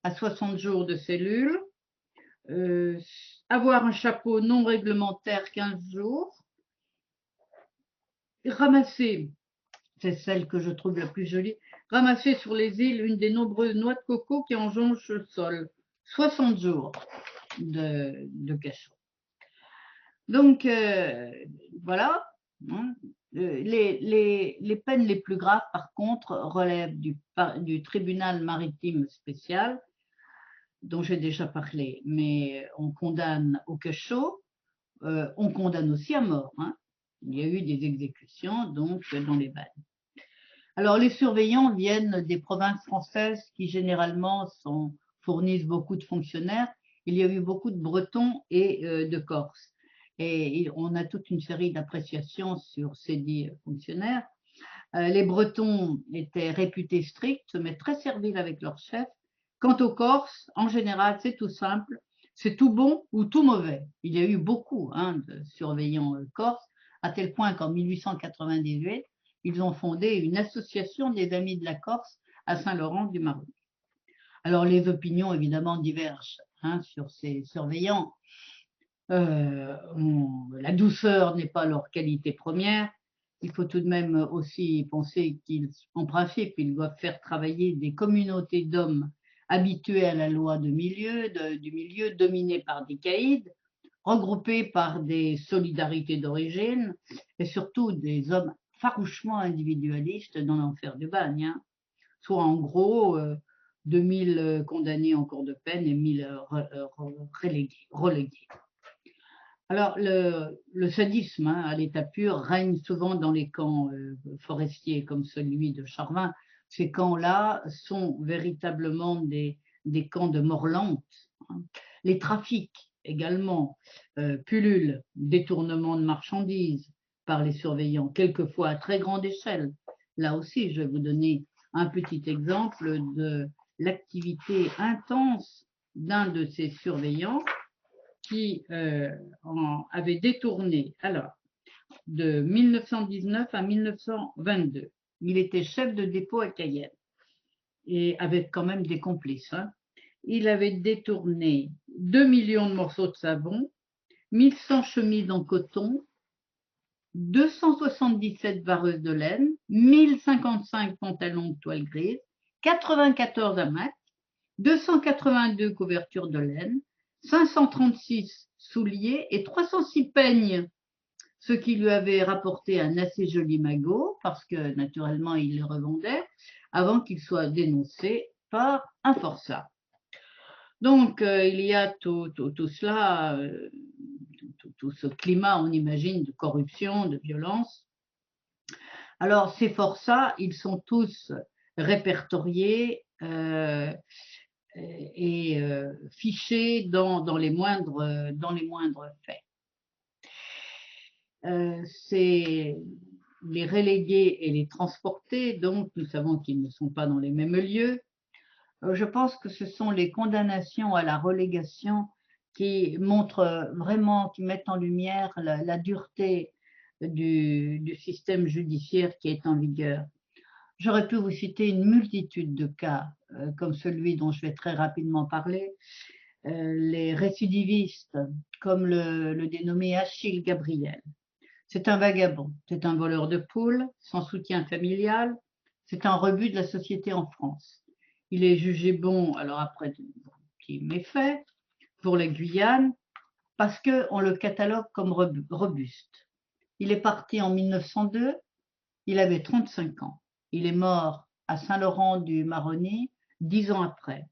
à 60 jours de cellule. Avoir un chapeau non réglementaire, 15 jours. Ramasser, c'est celle que je trouve la plus jolie, ramasser sur les îles une des nombreuses noix de coco qui enjonchent le sol, 60 jours de cachot. Donc, voilà. Les peines les plus graves, par contre, relèvent du tribunal maritime spécial, dont j'ai déjà parlé, mais on condamne au cachot, on condamne aussi à mort. Hein. Il y a eu des exécutions, donc, dans les bagnes. Alors, les surveillants viennent des provinces françaises qui, généralement, fournissent beaucoup de fonctionnaires. Il y a eu beaucoup de Bretons et de Corses. Et on a toute une série d'appréciations sur ces dix fonctionnaires. Les Bretons étaient réputés stricts, mais très serviles avec leur chef. Quant aux Corses, en général, c'est tout simple, c'est tout bon ou tout mauvais. Il y a eu beaucoup de surveillants corses, à tel point qu'en 1898, ils ont fondé une association des Amis de la Corse à Saint-Laurent-du-Maroni. Alors, les opinions, évidemment, divergent sur ces surveillants. La douceur n'est pas leur qualité première. Il faut tout de même aussi penser qu'en principe, ils doivent faire travailler des communautés d'hommes habitués à la loi du milieu, dominés par des caïds, regroupés par des solidarités d'origine et surtout des hommes farouchement individualistes dans l'enfer du bagne. Hein. Soit en gros 2000 condamnés en cours de peine et 1000 relégués. Alors, le sadisme à l'état pur règne souvent dans les camps forestiers comme celui de Charvin. Ces camps-là sont véritablement des camps de mort lente. Hein. Les trafics également pullulent, détournement de marchandises par les surveillants, quelquefois à très grande échelle. Là aussi, je vais vous donner un petit exemple de l'activité intense d'un de ces surveillants qui avait détourné, alors, de 1919 à 1922. Il était chef de dépôt à Cayenne et avec quand même des complices. Hein. Il avait détourné 2 millions de morceaux de savon, 1100 chemises en coton, 277 vareuses de laine, 1055 pantalons de toile grise, 94 hamacs, 282 couvertures de laine, 536 souliers et 306 peignes, ce qui lui avait rapporté un assez joli magot, parce que naturellement il les revendait, avant qu'il soit dénoncé par un forçat. Donc il y a tout cela, tout ce climat, on imagine, de corruption, de violence. Alors ces forçats, ils sont tous répertoriés et fichés dans les moindres faits. C'est les relégués et les transportés, donc nous savons qu'ils ne sont pas dans les mêmes lieux. Je pense que ce sont les condamnations à la relégation qui montrent vraiment, qui mettent en lumière la dureté du système judiciaire qui est en vigueur. J'aurais pu vous citer une multitude de cas, comme celui dont je vais très rapidement parler, les récidivistes, comme le dénommé Achille Gabriel. C'est un vagabond, c'est un voleur de poules, sans soutien familial, c'est un rebut de la société en France. Il est jugé bon, alors après de petits méfaits, pour les Guyanes, parce qu'on le catalogue comme robuste. Il est parti en 1902, il avait 35 ans. Il est mort à Saint-Laurent-du-Maroni 10 ans après.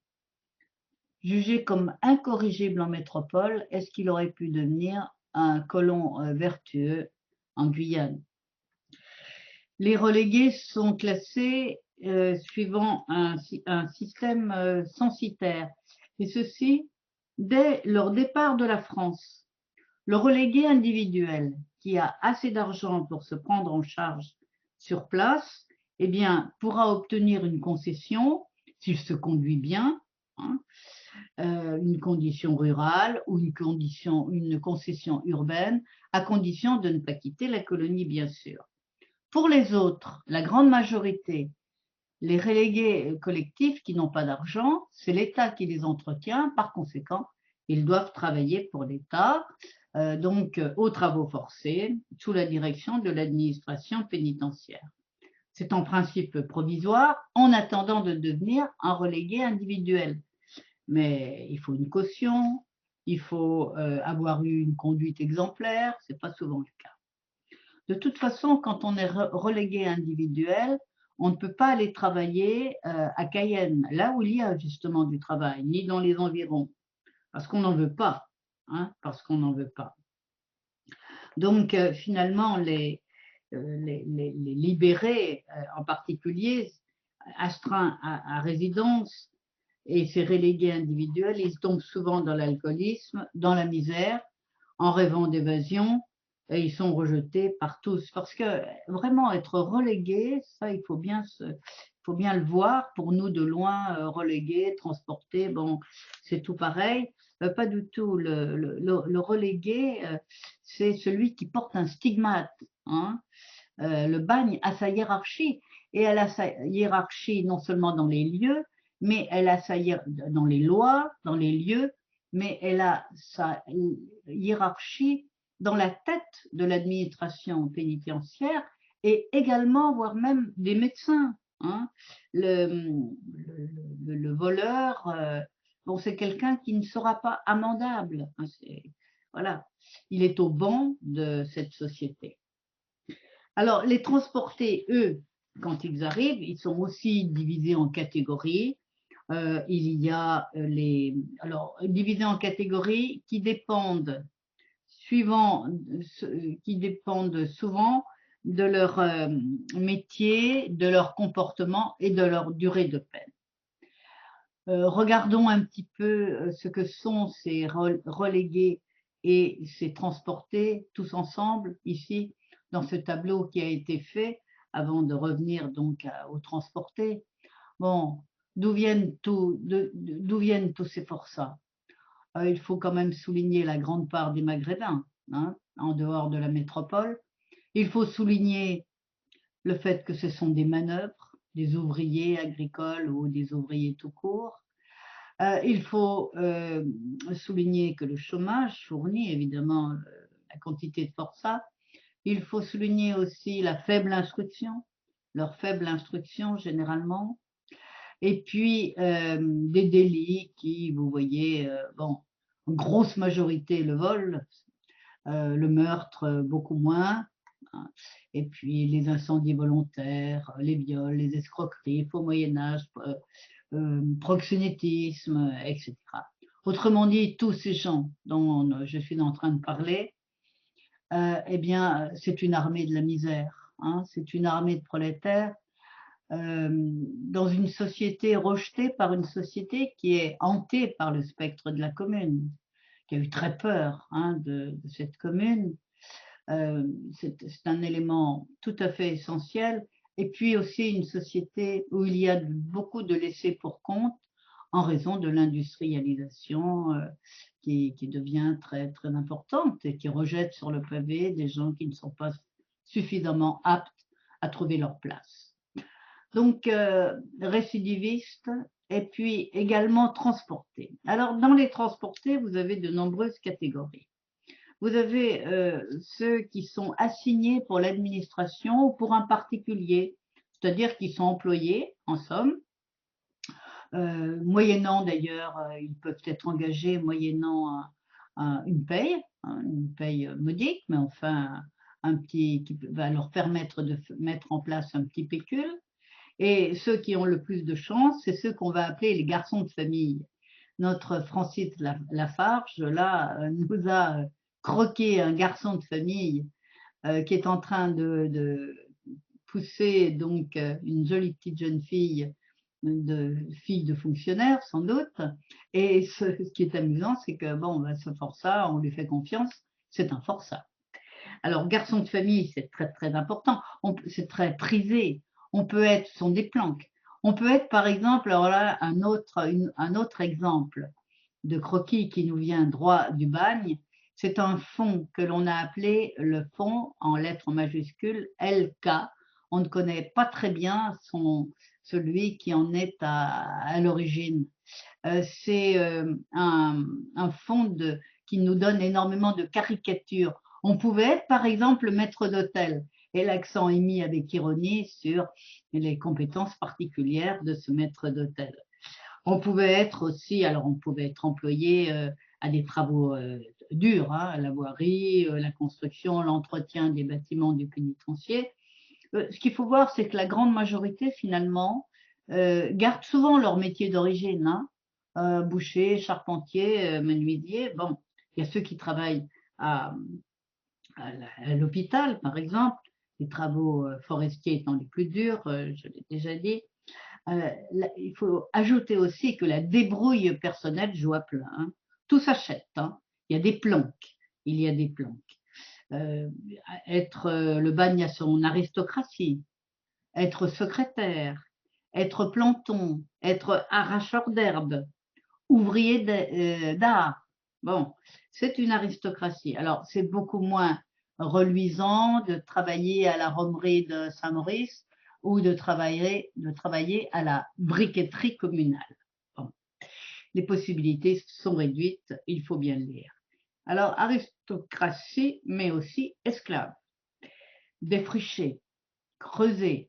Jugé comme incorrigible en métropole, est-ce qu'il aurait pu devenir un colon vertueux en Guyane? Les relégués sont classés suivant un système censitaire, et ceci dès leur départ de la France. Le relégué individuel qui a assez d'argent pour se prendre en charge sur place, eh bien, pourra obtenir une concession s'il se conduit bien, hein, une condition rurale ou une concession urbaine, à condition de ne pas quitter la colonie, bien sûr. Pour les autres, la grande majorité, les relégués collectifs qui n'ont pas d'argent, c'est l'État qui les entretient. Par conséquent, ils doivent travailler pour l'État, donc aux travaux forcés, sous la direction de l'administration pénitentiaire. C'est en principe provisoire, en attendant de devenir un relégué individuel. Mais il faut une caution, il faut avoir eu une conduite exemplaire, ce n'est pas souvent le cas. De toute façon, quand on est relégué individuel, on ne peut pas aller travailler à Cayenne, là où il y a justement du travail, ni dans les environs, parce qu'on n'en veut pas, hein, parce qu'on n'en veut pas. Donc finalement, les libérés, en particulier, astreints à résidence, et ces relégués individuels, ils tombent souvent dans l'alcoolisme, dans la misère, en rêvant d'évasion, et ils sont rejetés par tous. Parce que vraiment être relégué, ça, il faut bien le voir. Pour nous, de loin, relégué, transporté, bon, c'est tout pareil. Pas du tout. Le relégué, c'est celui qui porte un stigmate, hein. Le bagne a sa hiérarchie, et elle a sa hiérarchie non seulement dans les lieux, mais elle a sa dans les lois, dans les lieux, mais elle a sa hiérarchie dans la tête de l'administration pénitentiaire, et également, voire même des médecins, hein. Le voleur, bon, c'est quelqu'un qui ne sera pas amendable, hein, voilà, il est au banc de cette société. Alors, les transportés, eux, quand ils arrivent, ils sont aussi divisés en catégories. Il y a divisés en catégories qui dépendent souvent de leur métier, de leur comportement et de leur durée de peine. Regardons un petit peu ce que sont ces relégués et ces transportés tous ensemble ici dans ce tableau qui a été fait avant de revenir donc aux transportés. Bon, d'où viennent tous ces forçats? Il faut quand même souligner la grande part des Maghrébins, hein, en dehors de la métropole. Il faut souligner le fait que ce sont des manœuvres, des ouvriers agricoles ou des ouvriers tout court. Il faut souligner que le chômage fournit évidemment la quantité de forçats. Il faut souligner aussi la faible instruction, leur faible instruction généralement, et puis des délits qui, vous voyez, bon, en grosse majorité le vol, le meurtre beaucoup moins, hein, et puis les incendies volontaires, les viols, les escroqueries, faux Moyen-Âge, proxénétisme, etc. Autrement dit, tous ces gens dont je suis en train de parler, eh bien, c'est une armée de la misère, hein, c'est une armée de prolétaires dans une société rejetée par une société qui est hantée par le spectre de la commune, qui a eu très peur, hein, de cette commune. C'est un élément tout à fait essentiel. Et puis aussi une société où il y a beaucoup de laissés pour compte en raison de l'industrialisation qui devient très, très importante et qui rejette sur le pavé des gens qui ne sont pas suffisamment aptes à trouver leur place. Donc, récidivistes et puis également transportés. Alors, dans les transportés, vous avez de nombreuses catégories. Vous avez ceux qui sont assignés pour l'administration ou pour un particulier, c'est-à-dire qui sont employés, en somme, moyennant d'ailleurs, ils peuvent être engagés moyennant une paye modique, mais enfin un petit qui va leur permettre de mettre en place un petit pécule. Et ceux qui ont le plus de chance, c'est ceux qu'on va appeler les garçons de famille. Notre Francis Lafarge, là, nous a croqué un garçon de famille qui est en train de pousser donc une jolie petite jeune fille de fonctionnaire sans doute. Et ce qui est amusant, c'est que bon, ce forçat, on lui fait confiance, c'est un forçat. Alors, garçon de famille, c'est très très important, c'est très prisé. On peut être, ce sont des planques. On peut être, par exemple, alors là, un autre exemple de croquis qui nous vient droit du bagne, c'est un fonds que l'on a appelé le fonds en lettres majuscules LK. On ne connaît pas très bien celui qui en est à l'origine. C'est un fonds qui nous donne énormément de caricatures. On pouvait être, par exemple, maître d'hôtel, et l'accent est mis avec ironie sur les compétences particulières de ce maître d'hôtel. On pouvait être aussi, alors on pouvait être employé à des travaux durs, hein, la voirie, la construction, l'entretien des bâtiments du pénitencier. Ce qu'il faut voir, c'est que la grande majorité, finalement, gardent souvent leur métier d'origine, hein, boucher, charpentier, menuisier. Bon, il y a ceux qui travaillent à l'hôpital, par exemple, les travaux forestiers étant les plus durs, je l'ai déjà dit. Il faut ajouter aussi que la débrouille personnelle joue à plein, hein. Tout s'achète, hein. Il y a des planques, il y a des planques. Le bagne a son aristocratie, être secrétaire, être planton, être arracheur d'herbe, ouvrier d'art. Bon, c'est une aristocratie. Alors, c'est beaucoup moins reluisant de travailler à la romerie de Saint-Maurice ou de travailler à la briqueterie communale. Bon, les possibilités sont réduites, il faut bien le dire. Alors, aristocratie, mais aussi esclave. Défricher, creuser,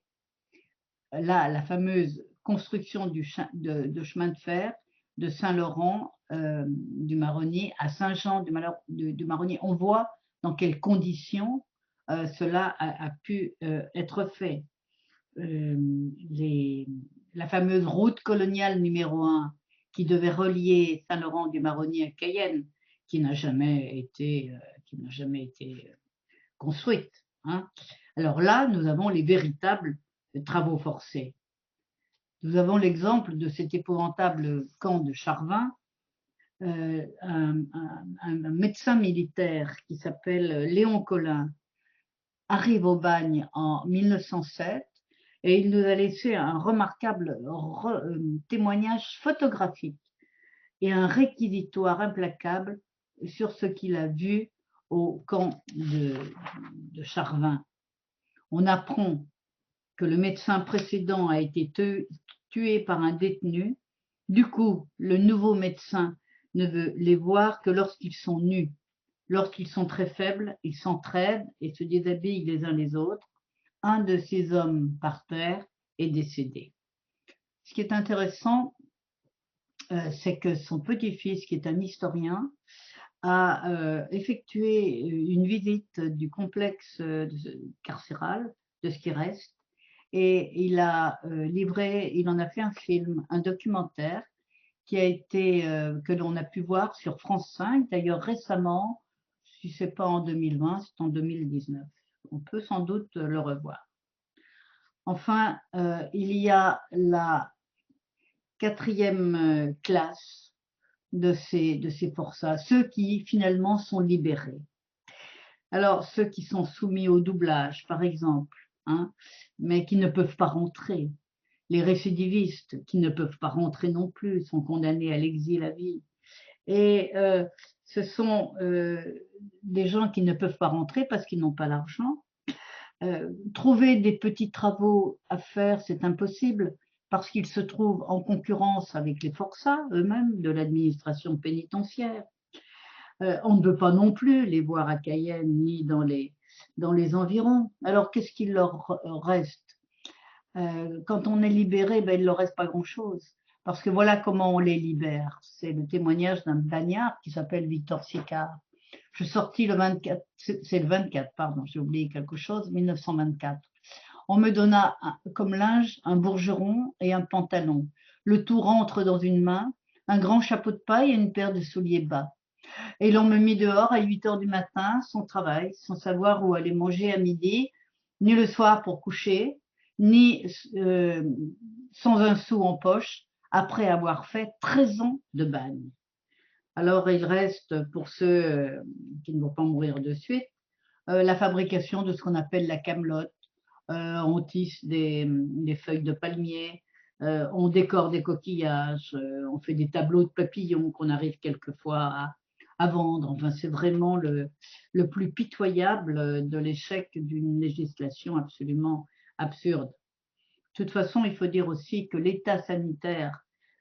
là, la fameuse construction de chemin de fer de Saint-Laurent du Maroni à Saint-Jean du Maroni. On voit dans quelles conditions cela a pu être fait. La fameuse route coloniale numéro 1 qui devait relier Saint-Laurent du Maroni à Cayenne, qui n'a jamais été construite, hein. Alors là, nous avons les véritables travaux forcés. Nous avons l'exemple de cet épouvantable camp de Charvin, un médecin militaire qui s'appelle Léon Collin arrive au bagne en 1907 et il nous a laissé un remarquable témoignage photographique et un réquisitoire implacable sur ce qu'il a vu au camp de Charvin. On apprend que le médecin précédent a été tué par un détenu. Du coup, le nouveau médecin ne veut les voir que lorsqu'ils sont nus. Lorsqu'ils sont très faibles, ils s'entraident et se déshabillent les uns les autres. Un de ces hommes par terre est décédé. Ce qui est intéressant, c'est que son petit-fils, qui est un historien, a effectué une visite du complexe carcéral, de ce qui reste, et il en a fait un film, un documentaire que l'on a pu voir sur France 5, d'ailleurs récemment, si ce n'est pas en 2020, c'est en 2019. On peut sans doute le revoir. Enfin, il y a la 4e classe de ces forçats, ceux qui finalement sont libérés. Alors, ceux qui sont soumis au doublage, par exemple, hein, mais qui ne peuvent pas rentrer. Les récidivistes qui ne peuvent pas rentrer non plus, sont condamnés à l'exil à vie. Et ce sont des gens qui ne peuvent pas rentrer parce qu'ils n'ont pas l'argent, Trouver des petits travaux à faire, c'est impossible parce qu'ils se trouvent en concurrence avec les forçats eux-mêmes de l'administration pénitentiaire. On ne peut pas non plus les voir à Cayenne ni dans les environs. Alors qu'est-ce qu'il leur reste? Quand on est libéré, ben, il ne leur reste pas grand-chose. Parce que voilà comment on les libère. C'est le témoignage d'un bagnard qui s'appelle Victor Sicard. Je sortis le 24, c'est le 24, pardon, j'ai oublié quelque chose, 1924. On me donna comme linge un bourgeron et un pantalon. Le tout rentre dans une main, un grand chapeau de paille et une paire de souliers bas. Et l'on me mit dehors à 8 heures du matin, sans travail, sans savoir où aller manger à midi, ni le soir pour coucher, ni sans un sou en poche, après avoir fait 13 ans de bagne. Alors il reste, pour ceux qui ne vont pas mourir de suite, la fabrication de ce qu'on appelle la camelote. On tisse des feuilles de palmier, on décore des coquillages, on fait des tableaux de papillons qu'on arrive quelquefois à vendre. Enfin, c'est vraiment le plus pitoyable de l'échec d'une législation absolument absurde. De toute façon, il faut dire aussi que l'état sanitaire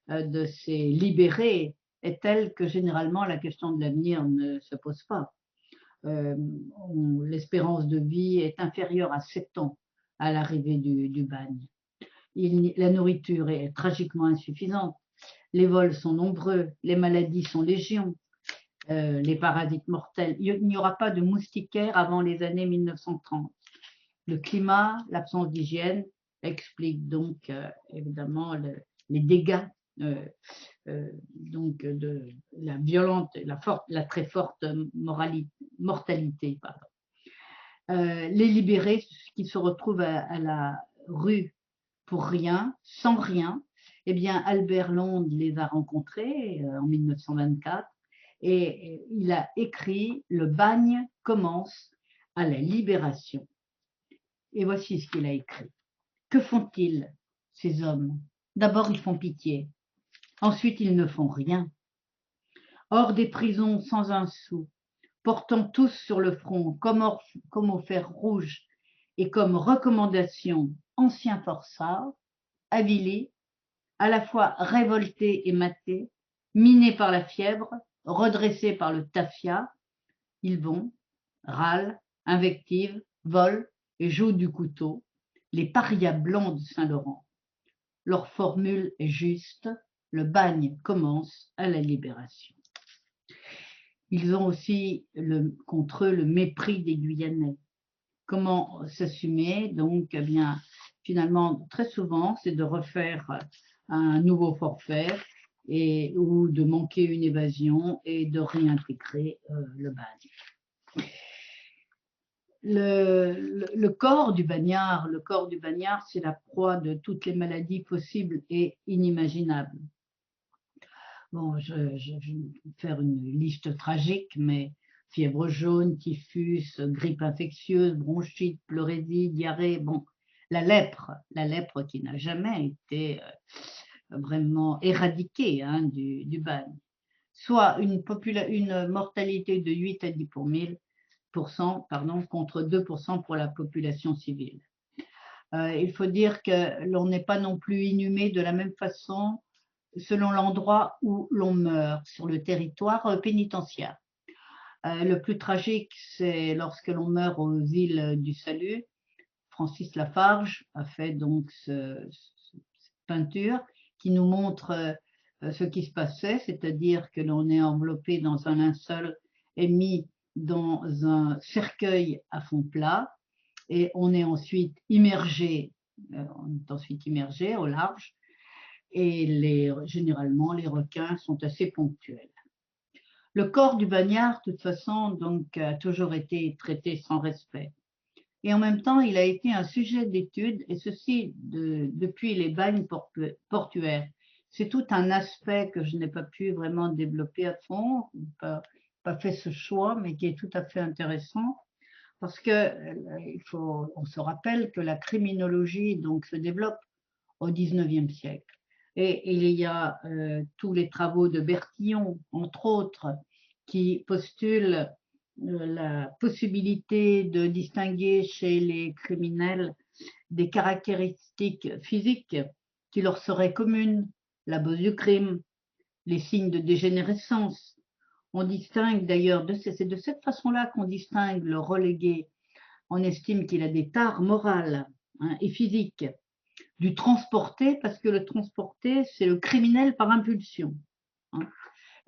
de ces libérés est tel que généralement la question de l'avenir ne se pose pas. L'espérance de vie est inférieure à 7 ans à l'arrivée du bagne. La nourriture est tragiquement insuffisante, les vols sont nombreux, les maladies sont légion, les parasites mortels. Il n'y aura pas de moustiquaires avant les années 1930. Le climat, l'absence d'hygiène expliquent donc évidemment les dégâts donc de la violente, la très forte mortalité. Les libérés qui se retrouvent à la rue pour rien, sans rien, eh bien Albert Londres les a rencontrés en 1924 et il a écrit Le bagne commence à la libération. Et voici ce qu'il a écrit. Que font-ils, ces hommes? D'abord, ils font pitié. Ensuite, ils ne font rien. Hors des prisons sans un sou, portant tous sur le front, comme au fer rouge, et comme recommandation, anciens forçats, avilés, à la fois révoltés et matés, minés par la fièvre, redressés par le tafia, ils vont, râlent, invectivent, volent et jouent du couteau, les parias blancs de Saint-Laurent. Leur formule est juste, le bagne commence à la libération. Ils ont aussi contre eux le mépris des Guyanais. Comment s'assumer? Donc, eh bien, finalement, très souvent, c'est de refaire un nouveau forfait ou de manquer une évasion et de réintégrer le bagne. Le corps du bagnard, c'est la proie de toutes les maladies possibles et inimaginables. Bon, je vais faire une liste tragique, mais fièvre jaune, typhus, grippe infectieuse, bronchite, pleurésie, diarrhée, bon, la lèpre qui n'a jamais été vraiment éradiquée du bagne. Soit une mortalité de 8 à 10 contre 2% pour la population civile. Il faut dire que l'on n'est pas non plus inhumé de la même façon selon l'endroit où l'on meurt sur le territoire pénitentiaire. Le plus tragique, c'est lorsque l'on meurt aux îles du Salut. Francis Lafarge a fait donc cette peinture qui nous montre ce qui se passait, c'est-à-dire que l'on est enveloppé dans un linceul et mis dans un cercueil à fond plat et on est ensuite immergé au large et généralement les requins sont assez ponctuels. Le corps du bagnard, de toute façon, donc, a toujours été traité sans respect. Et en même temps, il a été un sujet d'étude, et ceci depuis les bagnes portuaires. C'est tout un aspect que je n'ai pas pu vraiment développer à fond, pas fait ce choix, mais qui est tout à fait intéressant, parce que on se rappelle que la criminologie donc se développe au XIXe siècle. Et il y a tous les travaux de Bertillon, entre autres, qui postulent la possibilité de distinguer chez les criminels des caractéristiques physiques qui leur seraient communes, la base du crime, les signes de dégénérescence. On distingue d'ailleurs, c'est de cette façon-là qu'on distingue le relégué. On estime qu'il a des tares morales, hein, et physiques, du transporté, parce que le transporté, c'est le criminel par impulsion, hein.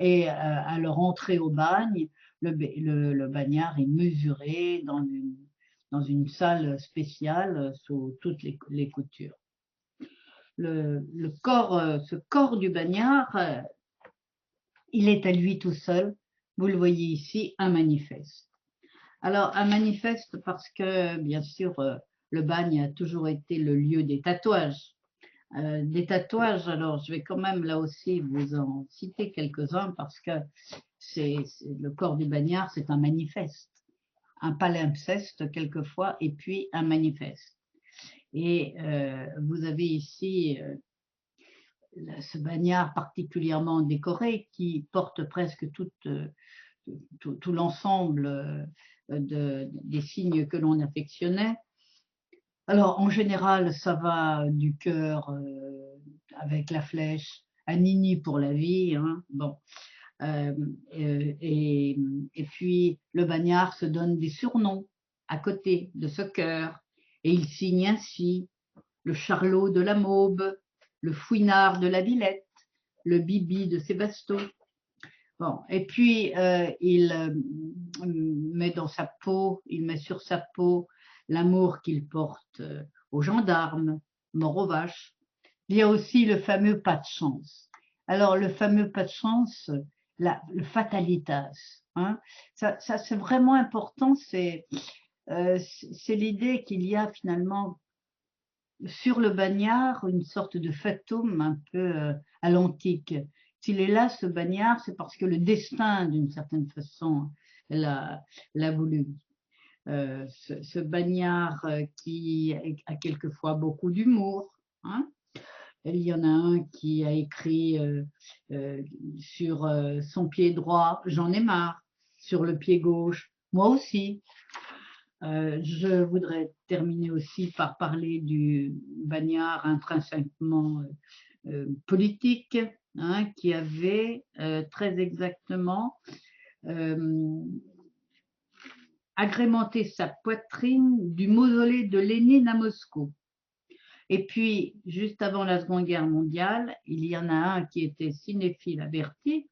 Et à leur entrée au bagne, le bagnard est mesuré dans une salle spéciale sous toutes les coutures. Ce corps du bagnard, il est à lui tout seul. Vous le voyez ici, un manifeste. Alors, un manifeste parce que, bien sûr, le bagne a toujours été le lieu des tatouages. Alors je vais quand même là aussi vous en citer quelques-uns parce que le corps du bagnard, c'est un manifeste, un palimpseste quelquefois, et puis un manifeste. Et vous avez ici ce bagnard particulièrement décoré qui porte presque tout l'ensemble des signes que l'on affectionnait. Alors, en général, ça va du cœur avec la flèche à Nini pour la vie, hein, bon. Et puis, le bagnard se donne des surnoms à côté de ce cœur, et il signe ainsi le Charlot de la Maube, le Fouinard de la Villette, le Bibi de Sébasto. Bon, et puis, il met sur sa peau l'amour qu'il porte aux gendarmes, mort aux vaches. Il y a aussi le fameux pas de chance. Alors, le fameux pas de chance, le fatalitas, hein, ça c'est vraiment important, c'est l'idée qu'il y a finalement sur le bagnard une sorte de fatum un peu à l'antique. S'il est là, ce bagnard, c'est parce que le destin, d'une certaine façon, l'a voulu. Ce bagnard qui a quelquefois beaucoup d'humour, hein. Il y en a un qui a écrit sur son pied droit, j'en ai marre, sur le pied gauche, moi aussi. Je voudrais terminer aussi par parler du bagnard intrinsèquement politique, hein, qui avait très exactement agrémenté sa poitrine du mausolée de Lénine à Moscou. Et puis, juste avant la Seconde Guerre mondiale, il y en a un qui était cinéphile averti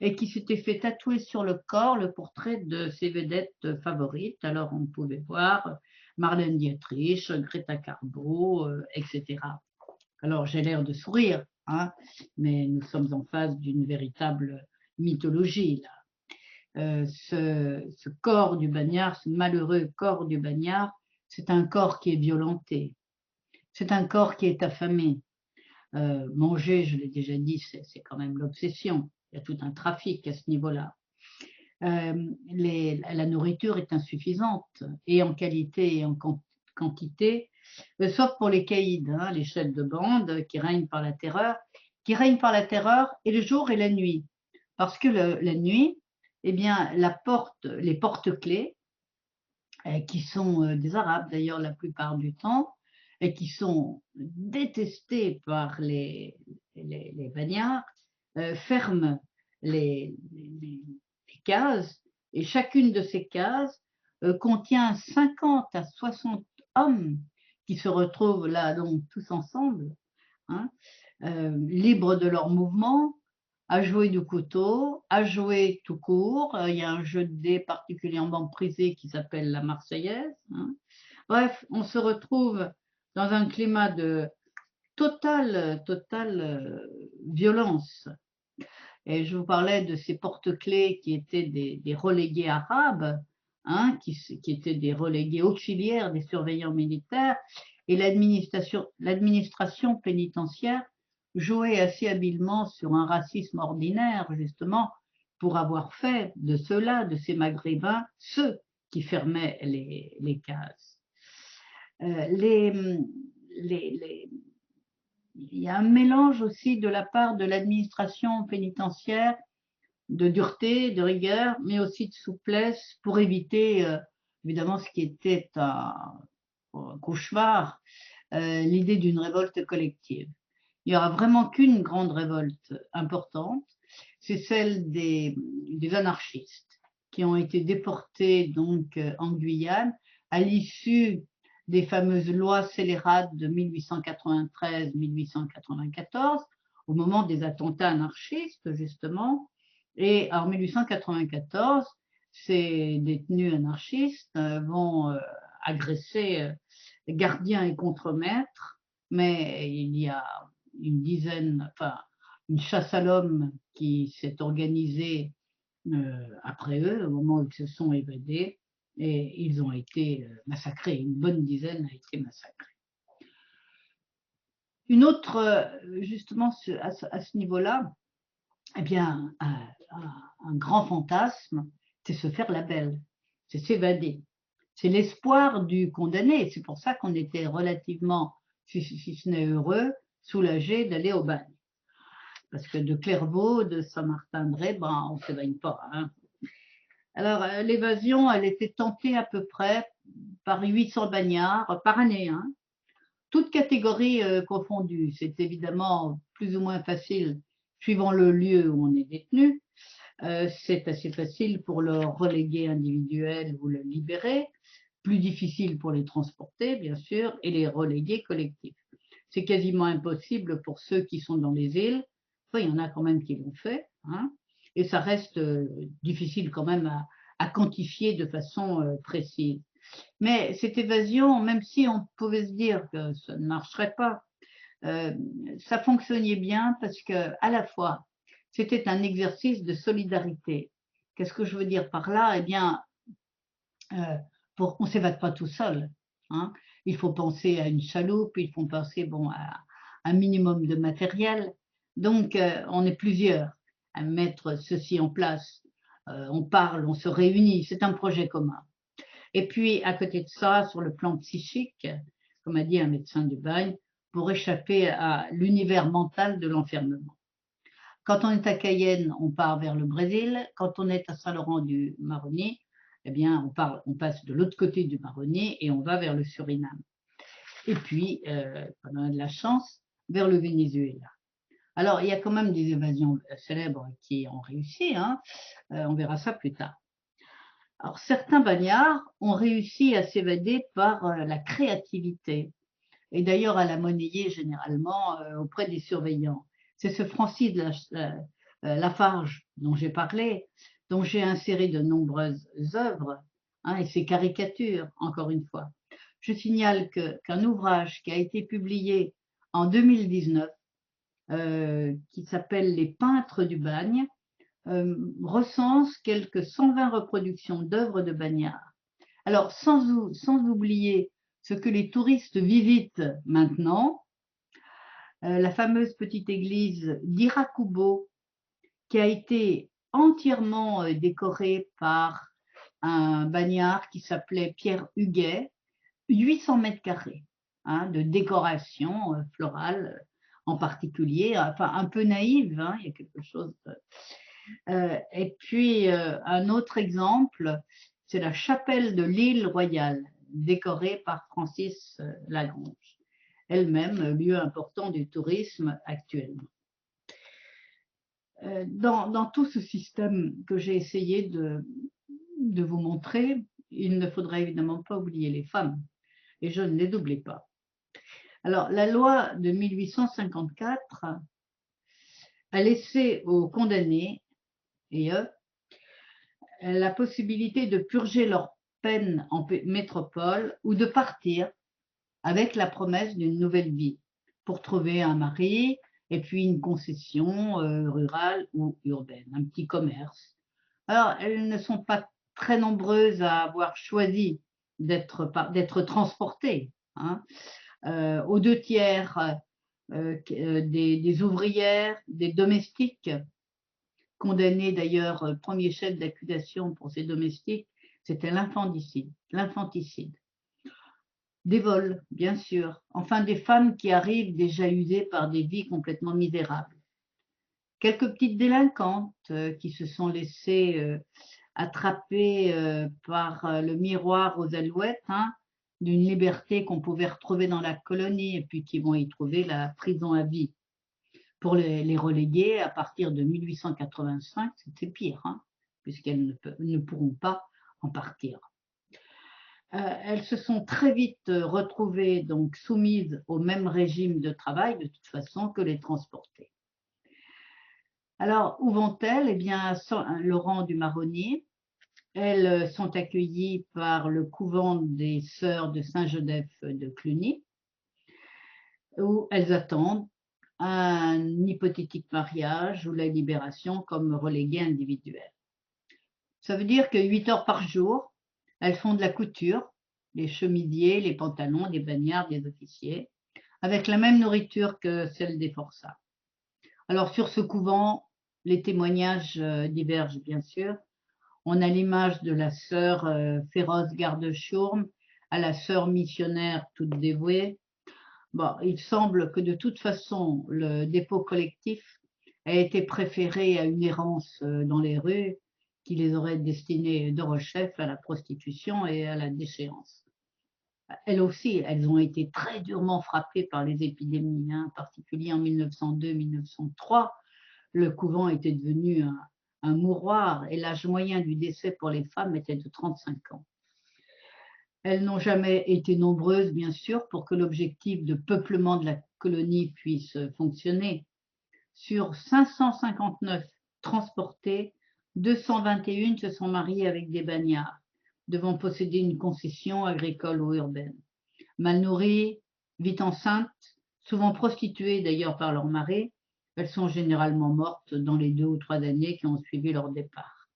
et qui s'était fait tatouer sur le corps le portrait de ses vedettes favorites. Alors, on pouvait voir Marlène Dietrich, Greta Garbo, etc. Alors, j'ai l'air de sourire, hein, mais nous sommes en face d'une véritable mythologie, là. Ce corps du bagnard, ce malheureux corps du bagnard, c'est un corps qui est violenté. C'est un corps qui est affamé. Manger, je l'ai déjà dit, c'est quand même l'obsession. Il y a tout un trafic à ce niveau-là. La nourriture est insuffisante, et en qualité et en quantité, sauf pour les caïds, hein, les chefs de bande qui règnent par la terreur, et le jour et la nuit. Parce que la nuit, eh bien, les porte-clés, qui sont des Arabes d'ailleurs la plupart du temps, et qui sont détestés par les bagnards, ferment les cases, et chacune de ces cases contient 50 à 60 hommes qui se retrouvent là donc tous ensemble, hein, libres de leurs mouvements, à jouer du couteau, à jouer tout court. Il y a un jeu de dés particulièrement prisé qui s'appelle la Marseillaise, hein. Bref, on se retrouve dans un climat de totale violence. Et je vous parlais de ces porte-clés qui étaient des relégués arabes, hein, qui étaient des relégués auxiliaires des surveillants militaires, et l'administration pénitentiaire jouait assez habilement sur un racisme ordinaire, justement, pour avoir fait de ceux-là, de ces Maghrébins, ceux qui fermaient les cases. Il y a un mélange aussi de la part de l'administration pénitentiaire de dureté, de rigueur, mais aussi de souplesse pour éviter, évidemment, ce qui était un cauchemar, l'idée d'une révolte collective. Il n'y aura vraiment qu'une grande révolte importante, c'est celle des anarchistes qui ont été déportés donc en Guyane à l'issue des fameuses lois scélérates de 1893-1894, au moment des attentats anarchistes justement. Et en 1894, ces détenus anarchistes vont agresser gardiens et contremaîtres, mais il y a une dizaine, enfin une chasse à l'homme qui s'est organisée après eux, au moment où ils se sont évadés, et ils ont été massacrés. Une bonne dizaine a été massacrée. Une autre, justement, à ce niveau-là, eh bien, un grand fantasme, c'est se faire la belle, c'est s'évader. C'est l'espoir du condamné. C'est pour ça qu'on était relativement, si ce n'est heureux, soulagé d'aller au bagne. Parce que de Clairvaux, de Saint-Martin-de-Ré, ben, on ne s'évagne pas. Hein. Alors, l'évasion, elle était tentée à peu près par 800 bagnards par année, hein, toutes catégories confondues. C'est évidemment plus ou moins facile suivant le lieu où on est détenu. C'est assez facile pour le relégué individuel ou le libéré, plus difficile pour les transporter, bien sûr, et les relégués collectifs. C'est quasiment impossible pour ceux qui sont dans les îles. Enfin, il y en a quand même qui l'ont fait, hein, et ça reste difficile quand même à quantifier de façon précise. Mais cette évasion, même si on pouvait se dire que ça ne marcherait pas, ça fonctionnait bien parce que à la fois c'était un exercice de solidarité. Qu'est-ce que je veux dire par là? Eh bien, on ne s'évade pas tout seul. Hein. Il faut penser à une chaloupe, il faut penser bon, à un minimum de matériel. Donc, on est plusieurs à mettre ceci en place. On parle, on se réunit, c'est un projet commun. Et puis, à côté de ça, sur le plan psychique, comme a dit un médecin du bagne, pour échapper à l'univers mental de l'enfermement. Quand on est à Cayenne, on part vers le Brésil. Quand on est à Saint-Laurent-du-Maroni, eh bien, on passe de l'autre côté du Maroni et on va vers le Suriname. Et puis, quand on a de la chance, vers le Venezuela. Alors, il y a quand même des évasions célèbres qui ont réussi, hein. On verra ça plus tard. Alors, certains bagnards ont réussi à s'évader par la créativité, et d'ailleurs à la monnayer généralement auprès des surveillants. C'est ce Francis Lafarge dont j'ai parlé, dont j'ai inséré de nombreuses œuvres, hein, et ses caricatures, encore une fois. Je signale qu'un ouvrage qui a été publié en 2019, qui s'appelle Les peintres du bagne, recense quelques 120 reproductions d'œuvres de bagnards. Alors, sans oublier ce que les touristes visitent maintenant, la fameuse petite église d'Irakubo, qui a été entièrement décorée par un bagnard qui s'appelait Pierre Huguet, 800 mètres carrés hein, de décoration florale en particulier, enfin un peu naïve, hein, il y a quelque chose de... et puis, un autre exemple, c'est la chapelle de l'île Royale, décorée par Francis Lagrange, elle-même lieu important du tourisme actuellement. Dans tout ce système que j'ai essayé de vous montrer, il ne faudrait évidemment pas oublier les femmes, et je ne les oublie pas. Alors, la loi de 1854 a laissé aux condamnés et eux la possibilité de purger leur peine en métropole ou de partir avec la promesse d'une nouvelle vie pour trouver un mari et puis une concession rurale ou urbaine, un petit commerce. Alors, elles ne sont pas très nombreuses à avoir choisi d'être transportées. Hein. Aux 2 tiers des ouvrières, des domestiques, condamné d'ailleurs premier chef d'accusation pour ces domestiques, c'était l'infanticide. Des vols, bien sûr, enfin des femmes qui arrivent déjà usées par des vies complètement misérables. quelques petites délinquantes qui se sont laissées attraper par le miroir aux alouettes, hein, d'une liberté qu'on pouvait retrouver dans la colonie et puis qui vont y trouver la prison à vie. Pour les reléguer, à partir de 1885, c'était pire, hein, puisqu'elles ne pourront pas en partir. Elles se sont très vite retrouvées donc soumises au même régime de travail, de toute façon, que les transportées. Alors, où vont-elles? Eh bien, à Saint-Laurent du Marronnier. Elles sont accueillies par le couvent des Sœurs de Saint-Joseph de Cluny, où elles attendent un hypothétique mariage ou la libération comme reléguées individuelles. Ça veut dire que 8 heures par jour, elles font de la couture, les chemisiers, les pantalons, des bagnards, des officiers, avec la même nourriture que celle des forçats. Alors sur ce couvent, les témoignages divergent bien sûr. On a l'image de la sœur féroce garde-chourme à la sœur missionnaire toute dévouée. Bon, il semble que de toute façon, le dépôt collectif a été préféré à une errance dans les rues qui les aurait destinées de rechef à la prostitution et à la déchéance. Elles aussi, elles ont été très durement frappées par les épidémies, hein, en particulier en 1902-1903. Le couvent était devenu un mouroir et l'âge moyen du décès pour les femmes était de 35 ans. Elles n'ont jamais été nombreuses, bien sûr, pour que l'objectif de peuplement de la colonie puisse fonctionner. Sur 559 transportées, 221 se sont mariées avec des bagnards, devant posséder une concession agricole ou urbaine. Mal nourries, vite enceintes, souvent prostituées d'ailleurs par leur mari, elles sont généralement mortes dans les 2 ou 3 années qui ont suivi leur départ.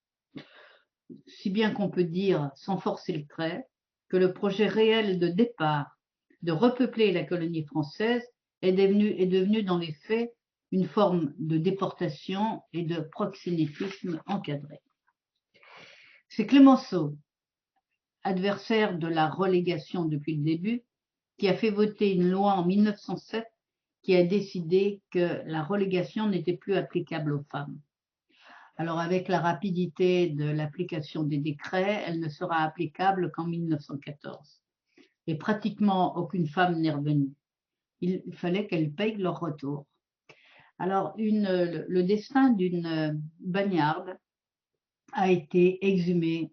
Si bien qu'on peut dire, sans forcer le trait, que le projet réel de départ de repeupler la colonie française est devenu dans les faits une forme de déportation et de proxénétisme encadré. C'est Clemenceau, adversaire de la relégation depuis le début, qui a fait voter une loi en 1907 qui a décidé que la relégation n'était plus applicable aux femmes. Alors avec la rapidité de l'application des décrets, elle ne sera applicable qu'en 1914. Et pratiquement aucune femme n'est revenue. Il fallait qu'elles payent leur retour. Alors le destin d'une bagnarde a été exhumé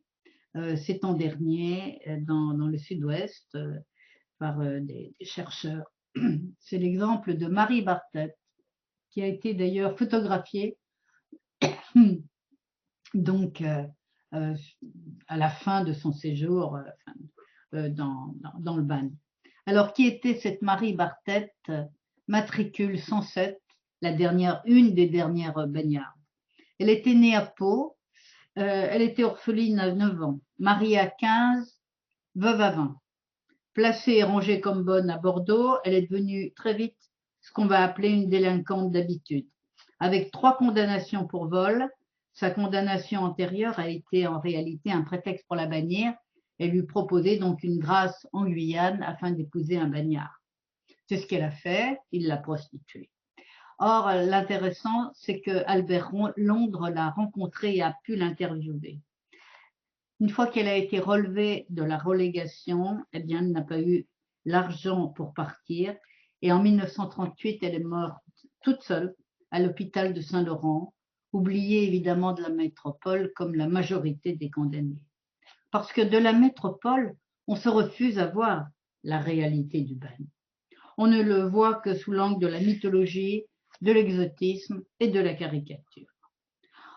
ces temps derniers dans le sud-ouest par des chercheurs. C'est l'exemple de Marie Barthès, qui a été d'ailleurs photographiée donc à la fin de son séjour dans le bagne. Alors, qui était cette Marie Barthès, matricule 107, une des dernières bagnardes? Elle était née à Pau, elle était orpheline à 9 ans, mariée à 15, veuve à 20. Placée et rangée comme bonne à Bordeaux, elle est devenue très vite ce qu'on va appeler une délinquante d'habitude. Avec 3 condamnations pour vol, sa condamnation antérieure a été en réalité un prétexte pour la bannir et lui proposer donc une grâce en Guyane afin d'épouser un bagnard. C'est ce qu'elle a fait, il l'a prostituée. Or, l'intéressant, c'est que Albert Londres l'a rencontrée et a pu l'interviewer. Une fois qu'elle a été relevée de la relégation, eh bien, elle n'a pas eu l'argent pour partir. Et en 1938, elle est morte toute seule à l'hôpital de Saint-Laurent, oubliée évidemment de la métropole comme la majorité des condamnés. Parce que de la métropole, on se refuse à voir la réalité du bagne. On ne le voit que sous l'angle de la mythologie, de l'exotisme et de la caricature.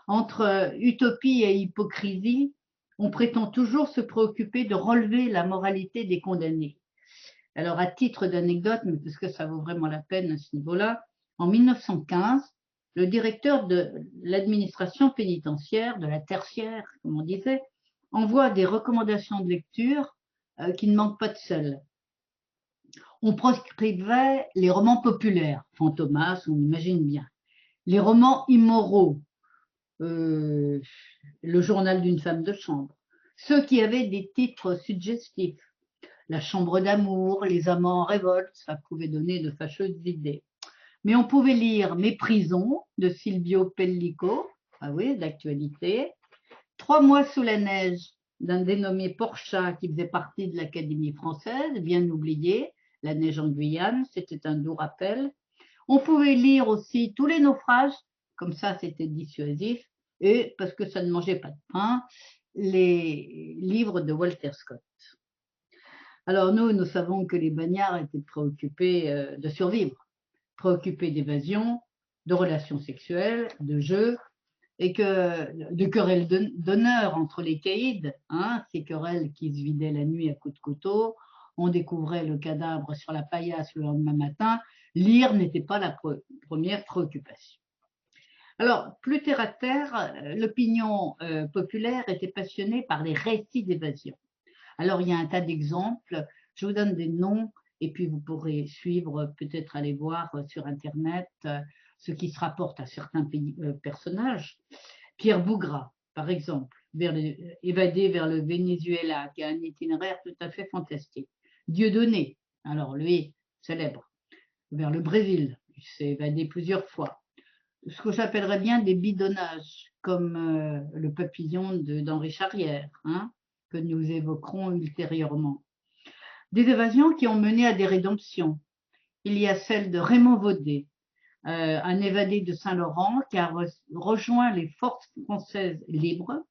Entre utopie et hypocrisie, on prétend toujours se préoccuper de relever la moralité des condamnés. Alors, à titre d'anecdote, mais parce que ça vaut vraiment la peine à ce niveau-là, en 1915, le directeur de l'administration pénitentiaire, de la tertiaire, comme on disait, envoie des recommandations de lecture qui ne manquent pas de sel. On proscrivait les romans populaires, Fantomas, on imagine bien, les romans immoraux, le journal d'une femme de chambre, ceux qui avaient des titres suggestifs, la chambre d'amour, les amants en révolte, ça pouvait donner de fâcheuses idées. Mais on pouvait lire Mes prisons de Silvio Pellico, ah oui, d'actualité. 3 mois sous la neige d'un dénommé Porchat qui faisait partie de l'Académie française, bien oublié. La neige en Guyane, c'était un doux rappel. On pouvait lire aussi Tous les naufrages, comme ça c'était dissuasif, et parce que ça ne mangeait pas de pain, les livres de Walter Scott. Alors nous savons que les bagnards étaient préoccupés de survivre, préoccupés d'évasion, de relations sexuelles, de jeux, et que de querelles d'honneur entre les caïds, hein, ces querelles qui se vidaient la nuit à coups de couteau, on découvrait le cadavre sur la paillasse le lendemain matin, lire n'était pas la première préoccupation. Alors, plus terre à terre, l'opinion populaire était passionnée par les récits d'évasion. Alors, il y a un tas d'exemples, je vous donne des noms, et puis vous pourrez suivre, peut-être aller voir sur Internet ce qui se rapporte à certains personnages. Pierre Bougra, par exemple, évadé vers le Venezuela, qui a un itinéraire tout à fait fantastique. Dieudonné, alors lui, célèbre, vers le Brésil, il s'est évadé plusieurs fois. Ce que j'appellerais bien des bidonnages, comme le papillon d'Henri Charrière, hein, que nous évoquerons ultérieurement. Des évasions qui ont mené à des rédemptions. Il y a celle de Raymond Vaudet, un évadé de Saint-Laurent qui a rejoint les forces françaises libres,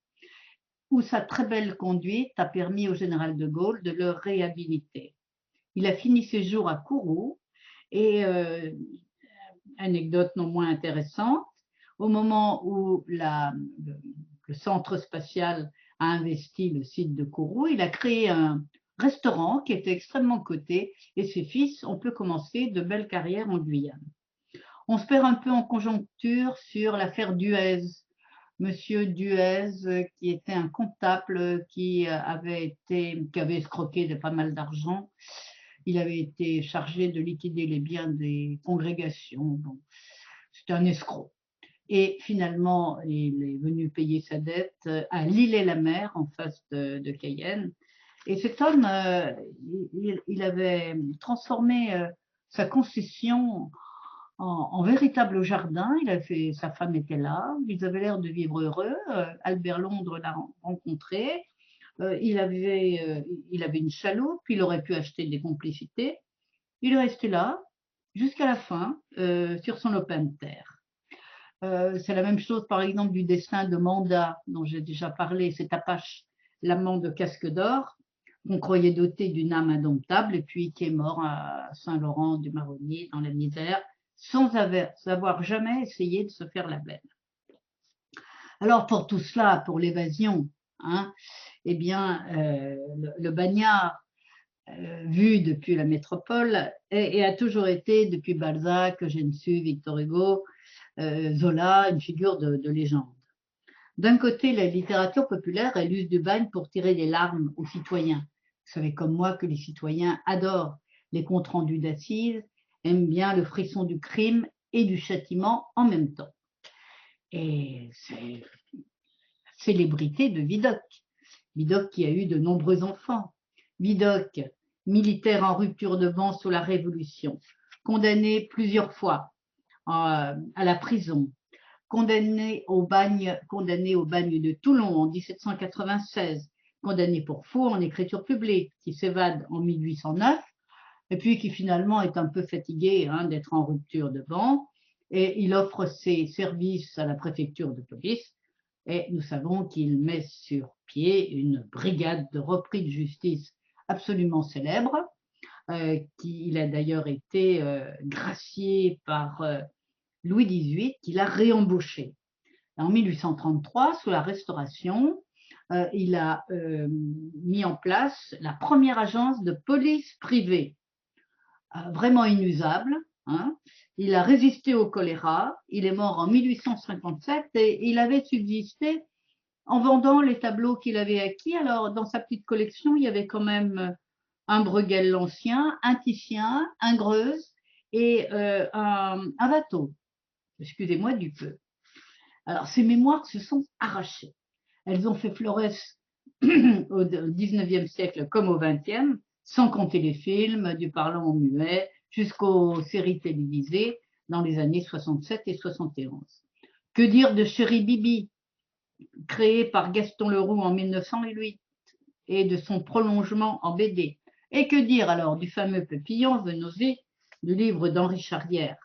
où sa très belle conduite a permis au général de Gaulle de le réhabiliter. Il a fini ses jours à Kourou et, anecdote non moins intéressante, au moment où le centre spatial a investi le site de Kourou, il a créé un restaurant qui était extrêmement coté et ses fils ont pu commencer de belles carrières en Guyane. On se perd un peu en conjoncture sur l'affaire Duez. Monsieur Duez, qui était un comptable qui avait escroqué de pas mal d'argent. Il avait été chargé de liquider les biens des congrégations. Bon, c'était un escroc. Et finalement, il est venu payer sa dette à l'Île-et-la-Mer, en face de Cayenne. Et cet homme, il avait transformé sa concession en véritable jardin. Sa femme était là, ils avaient l'air de vivre heureux. Albert Londres l'a rencontré. Il avait une chaloupe, il aurait pu acheter des complicités. Il est resté là jusqu'à la fin sur son lopin de terre. C'est la même chose, par exemple, du destin de Manda, dont j'ai déjà parlé, cet Apache, l'amant de Casque d'Or, qu'on croyait doté d'une âme indomptable, et puis qui est mort à Saint-Laurent-du-Maroni, dans la misère, sans avoir jamais essayé de se faire la belle. Alors, pour tout cela, pour l'évasion, hein, eh bien, le bagnard, vu depuis la métropole, et a toujours été, depuis Balzac, Genessu, Victor Hugo, Zola, une figure de légende. D'un côté, la littérature populaire, elle use du bagne pour tirer des larmes aux citoyens. Vous savez comme moi que les citoyens adorent les comptes rendus d'assises, aiment bien le frisson du crime et du châtiment en même temps. Et c'est la célébrité de Vidocq. Vidocq qui a eu de nombreux enfants. Vidocq, militaire en rupture de ban sous la Révolution, condamné plusieurs fois à la prison, condamné au bagne de Toulon en 1796, condamné pour faux en écriture publique, qui s'évade en 1809, et puis qui finalement est un peu fatigué d'être en rupture de ban, et il offre ses services à la préfecture de police, et nous savons qu'il met sur pied une brigade de repris de justice absolument célèbre, il a d'ailleurs été gracié par Louis XVIII, qui l'a réembauché. En 1833, sous la Restauration, il a mis en place la première agence de police privée, vraiment inusable. Hein. Il a résisté au choléra, il est mort en 1857 et il avait subsisté en vendant les tableaux qu'il avait acquis. Alors, dans sa petite collection, il y avait quand même un Bruegel l'Ancien, un Titien, un Greuze et un Watteau. Excusez-moi du peu. Alors, ces mémoires se sont arrachées. Elles ont fait florès au XIXe siècle comme au XXe, sans compter les films, du parlant au muet, jusqu'aux séries télévisées. dans les années 67 et 71. Que dire de Chéri Bibi, créé par Gaston Leroux en 1908, et de son prolongement en BD. Et que dire alors du fameux Pépillon, Venosé, du livre d'Henri Charrière,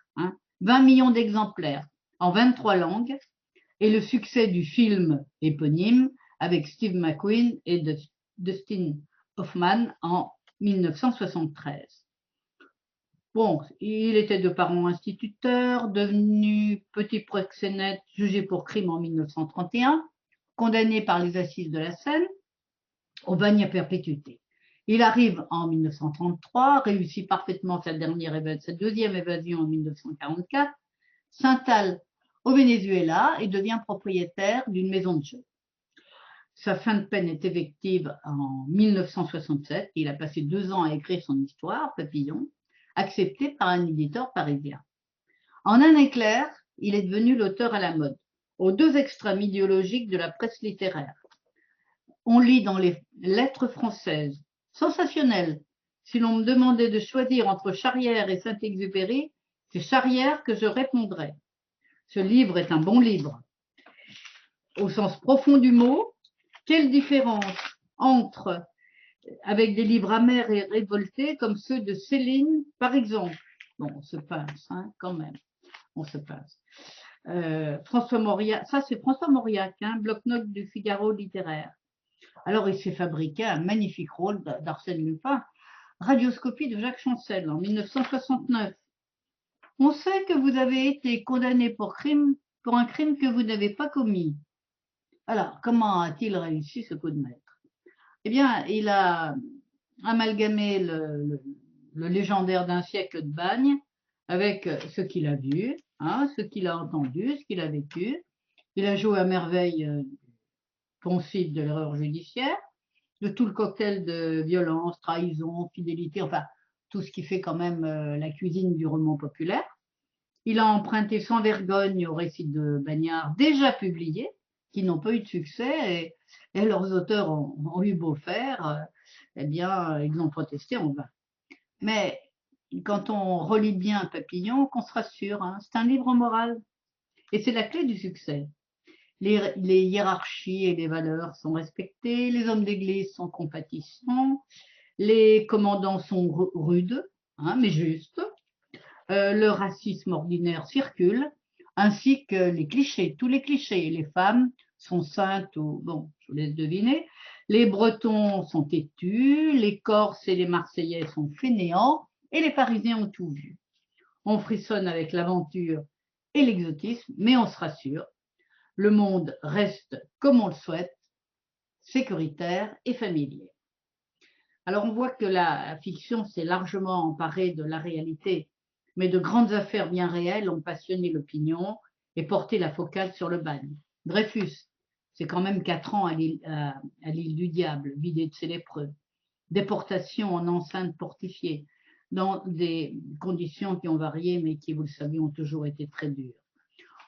20 millions d'exemplaires en 23 langues, et le succès du film éponyme avec Steve McQueen et Dustin Hoffman en 1973. Bon, il était de parents instituteurs, devenu petit proxénète jugé pour crime en 1931, condamné par les assises de la Seine au bagne à perpétuité. Il arrive en 1933, réussit parfaitement sa deuxième évasion en 1944, s'installe au Venezuela et devient propriétaire d'une maison de jeu. Sa fin de peine est effective en 1967. Il a passé 2 ans à écrire son histoire, Papillon, accepté par un éditeur parisien. En un éclair, il est devenu l'auteur à la mode, aux deux extrêmes idéologiques de la presse littéraire. On lit dans les lettres françaises, sensationnelles. Si l'on me demandait de choisir entre Charrière et Saint-Exupéry, c'est Charrière que je répondrais. Ce livre est un bon livre. Au sens profond du mot, quelle différence entre, avec des livres amers et révoltés comme ceux de Céline, par exemple. Bon, on se pince, quand même, on se pince. François Mauriac, ça c'est François Mauriac, bloc-notes du Figaro littéraire. Alors il s'est fabriqué un magnifique rôle d'Arsène Lupin, Radioscopie de Jacques Chancel en 1969. On sait que vous avez été condamné pour un crime que vous n'avez pas commis. Alors, comment a-t-il réussi ce coup de maître? Eh bien, il a amalgamé le légendaire d'un siècle de bagne avec ce qu'il a vu, ce qu'il a entendu, ce qu'il a vécu. Il a joué à merveille poncif de l'erreur judiciaire, de tout le cocktail de violence, trahison, fidélité, enfin, tout ce qui fait quand même la cuisine du roman populaire. Il a emprunté sans vergogne aux récits de Bagnard déjà publiés, qui n'ont pas eu de succès, et leurs auteurs ont eu beau faire, eh bien, ils ont protesté en vain. Mais quand on relit bien Papillon, qu'on se rassure, c'est un livre moral, et c'est la clé du succès. Les hiérarchies et les valeurs sont respectées, les hommes d'église sont compatissants, les commandants sont rudes, mais justes, le racisme ordinaire circule, ainsi que les clichés, tous les clichés. Les femmes sont saintes ou, bon, je vous laisse deviner, les Bretons sont têtus, les Corses et les Marseillais sont fainéants, et les Parisiens ont tout vu. On frissonne avec l'aventure et l'exotisme, mais on se rassure, le monde reste comme on le souhaite, sécuritaire et familier. Alors on voit que la fiction s'est largement emparée de la réalité, mais de grandes affaires bien réelles ont passionné l'opinion et porté la focale sur le bagne. Dreyfus, c'est quand même 4 ans à l'île du Diable, vidé de ses lépreux. Déportation en enceinte fortifiée, dans des conditions qui ont varié, mais qui, vous le savez, ont toujours été très dures.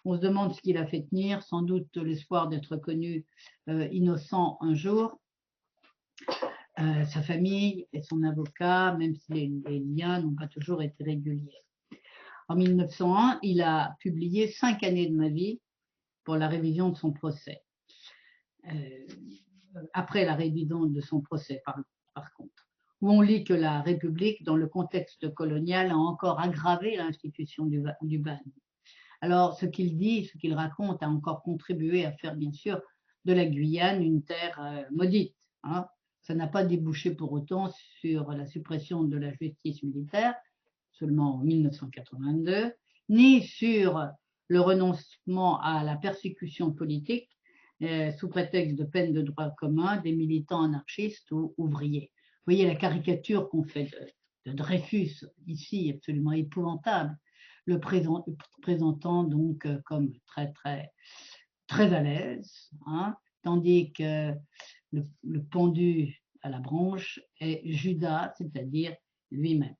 On se demande ce qu'il a fait tenir, sans doute l'espoir d'être connu innocent un jour. Sa famille et son avocat, même si les liens n'ont pas toujours été réguliers. En 1901, il a publié 5 années de ma vie pour la révision de son procès. Après la révision de son procès, par contre, où on lit que la République, dans le contexte colonial, a encore aggravé l'institution du bagne. Alors, ce qu'il dit, ce qu'il raconte a encore contribué à faire, bien sûr, de la Guyane une terre maudite. Ça n'a pas débouché pour autant sur la suppression de la justice militaire, seulement en 1982, ni sur le renoncement à la persécution politique sous prétexte de peine de droit commun des militants anarchistes ou ouvriers. Vous voyez la caricature qu'on fait de Dreyfus ici, absolument épouvantable, le présentant donc comme très très très à l'aise, tandis que le pendu à la branche est Judas, c'est-à-dire lui-même.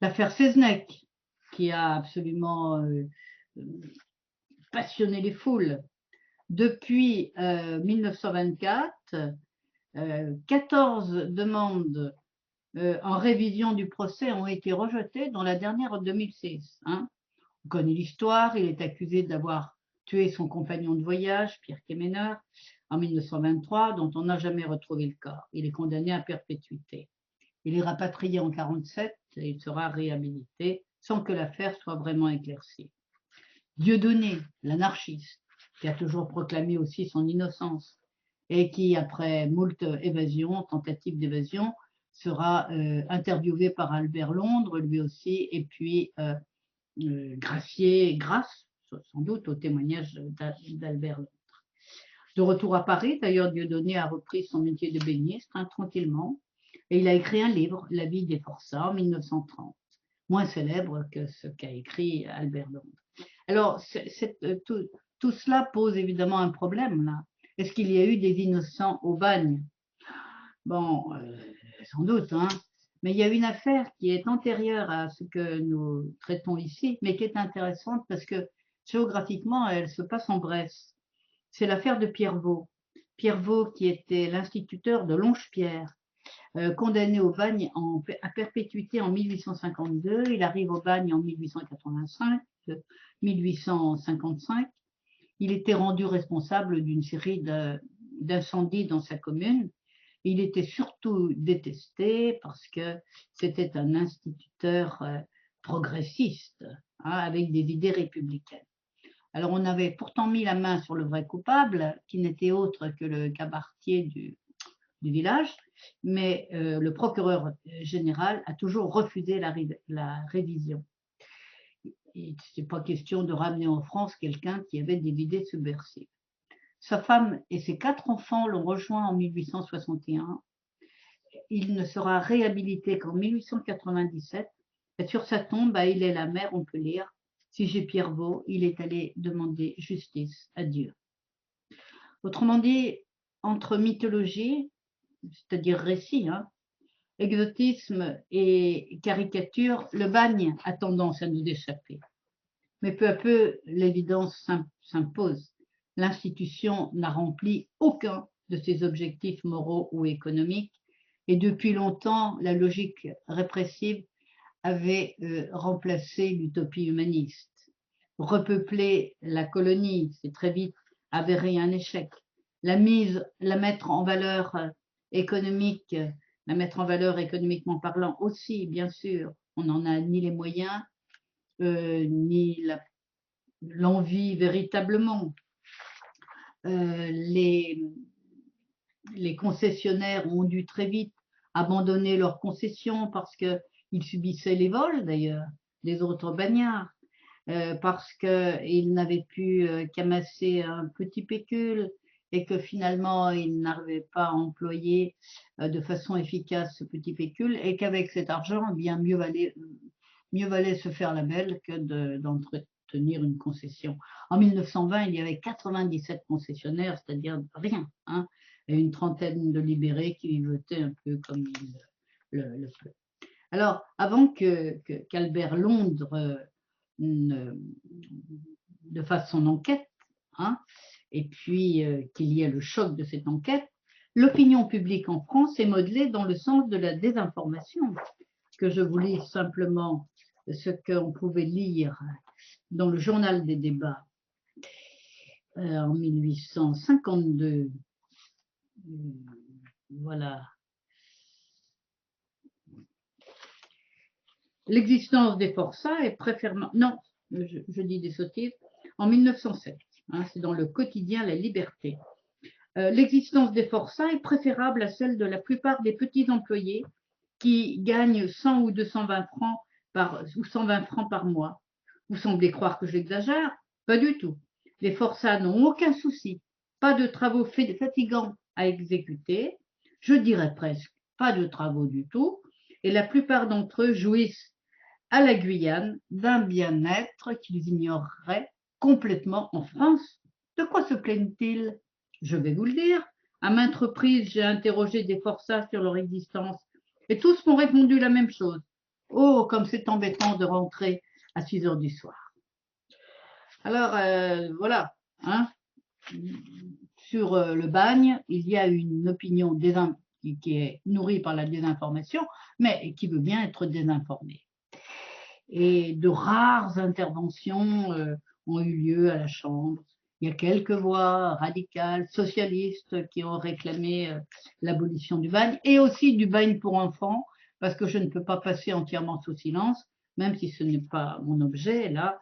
L'affaire Seznec, qui a absolument passionné les foules. Depuis 1924, 14 demandes en révision du procès ont été rejetés, dont la dernière en 2006. Hein. On connaît l'histoire, il est accusé d'avoir tué son compagnon de voyage, Pierre Quéméneur, en 1923, dont on n'a jamais retrouvé le corps. Il est condamné à perpétuité. Il est rapatrié en 1947 et il sera réhabilité sans que l'affaire soit vraiment éclaircie. Dieudonné, l'anarchiste, qui a toujours proclamé aussi son innocence et qui, après moult évasions, tentatives d'évasion, sera interviewé par Albert Londres, lui aussi, et puis gracié, grâce sans doute au témoignage d'Albert Londres. De retour à Paris, d'ailleurs, Dieudonné a repris son métier de béniste, tranquillement, et il a écrit un livre, La vie des forçats, en 1930, moins célèbre que ce qu'a écrit Albert Londres. Alors, tout cela pose évidemment un problème, là. Est-ce qu'il y a eu des innocents au bagne? Bon, sans doute, hein. Mais il y a une affaire qui est antérieure à ce que nous traitons ici, mais qui est intéressante parce que géographiquement, elle se passe en Bresse. C'est l'affaire de Pierre Vaux. Pierre Vaux, qui était l'instituteur de Longe-Pierre, condamné au bagne à perpétuité en 1852. Il arrive au bagne en 1885, 1855. Il était rendu responsable d'une série d'incendies dans sa commune. Il était surtout détesté parce que c'était un instituteur progressiste, hein, avec des idées républicaines. Alors on avait pourtant mis la main sur le vrai coupable, qui n'était autre que le cabaretier du village, mais le procureur général a toujours refusé la révision. Il n'était pas question de ramener en France quelqu'un qui avait des idées subversives. Sa femme et ses 4 enfants l'ont rejoint en 1861. Il ne sera réhabilité qu'en 1897. Et sur sa tombe, à Ille-et-la-Mer, on peut lire « Si j'ai Pierre Vaux, il est allé demander justice à Dieu ». Autrement dit, entre mythologie, c'est-à-dire récit, hein, exotisme et caricature, le bagne a tendance à nous échapper. Mais peu à peu, l'évidence s'impose. L'institution n'a rempli aucun de ses objectifs moraux ou économiques, et depuis longtemps, la logique répressive avait remplacé l'utopie humaniste. Repeupler la colonie, c'est très vite avéré un échec. La mettre en valeur économique, la mettre en valeur économiquement parlant aussi, bien sûr, on n'en a ni les moyens, ni l'envie véritablement. Les concessionnaires ont dû très vite abandonner leurs concessions parce qu'ils subissaient les vols d'ailleurs des autres bagnards, parce qu'ils n'avaient pu qu'amasser un petit pécule et que finalement ils n'arrivaient pas à employer de façon efficace ce petit pécule, et qu'avec cet argent, eh bien, mieux valait se faire la belle que d'entretenir une concession. En 1920, il y avait 97 concessionnaires, c'est-à-dire rien, hein, et une trentaine de libérés qui vivotaient un peu comme ils le faisaient. Alors, avant qu'Albert Londres ne fasse son enquête, hein, et puis qu'il y ait le choc de cette enquête, l'opinion publique en France est modelée dans le sens de la désinformation. Que je vous lis simplement ce qu'on pouvait lire dans le journal des débats en 1852. Voilà. L'existence des forçats est préférablement... Non, je dis des sottises. En 1907, hein, c'est dans le quotidien La Liberté. L'existence des forçats est préférable à celle de la plupart des petits employés qui gagnent 100 ou 220 francs ou 120 francs par mois. Vous semblez croire que j'exagère? Pas du tout. Les forçats n'ont aucun souci, pas de travaux fatigants à exécuter, je dirais presque pas de travaux du tout, et la plupart d'entre eux jouissent à la Guyane d'un bien-être qu'ils ignoreraient complètement en France. De quoi se plaignent-ils? Je vais vous le dire. À maintes reprises, j'ai interrogé des forçats sur leur existence et tous m'ont répondu la même chose. Oh, comme c'est embêtant de rentrer à 6 heures du soir. Alors, voilà, hein. Sur le bagne, il y a une opinion qui est nourri par la désinformation, mais qui veut bien être désinformé. Et de rares interventions ont eu lieu à la Chambre. Il y a quelques voix radicales, socialistes, qui ont réclamé l'abolition du bagne, et aussi du bagne pour enfants, parce que je ne peux pas passer entièrement sous silence, même si ce n'est pas mon objet, là,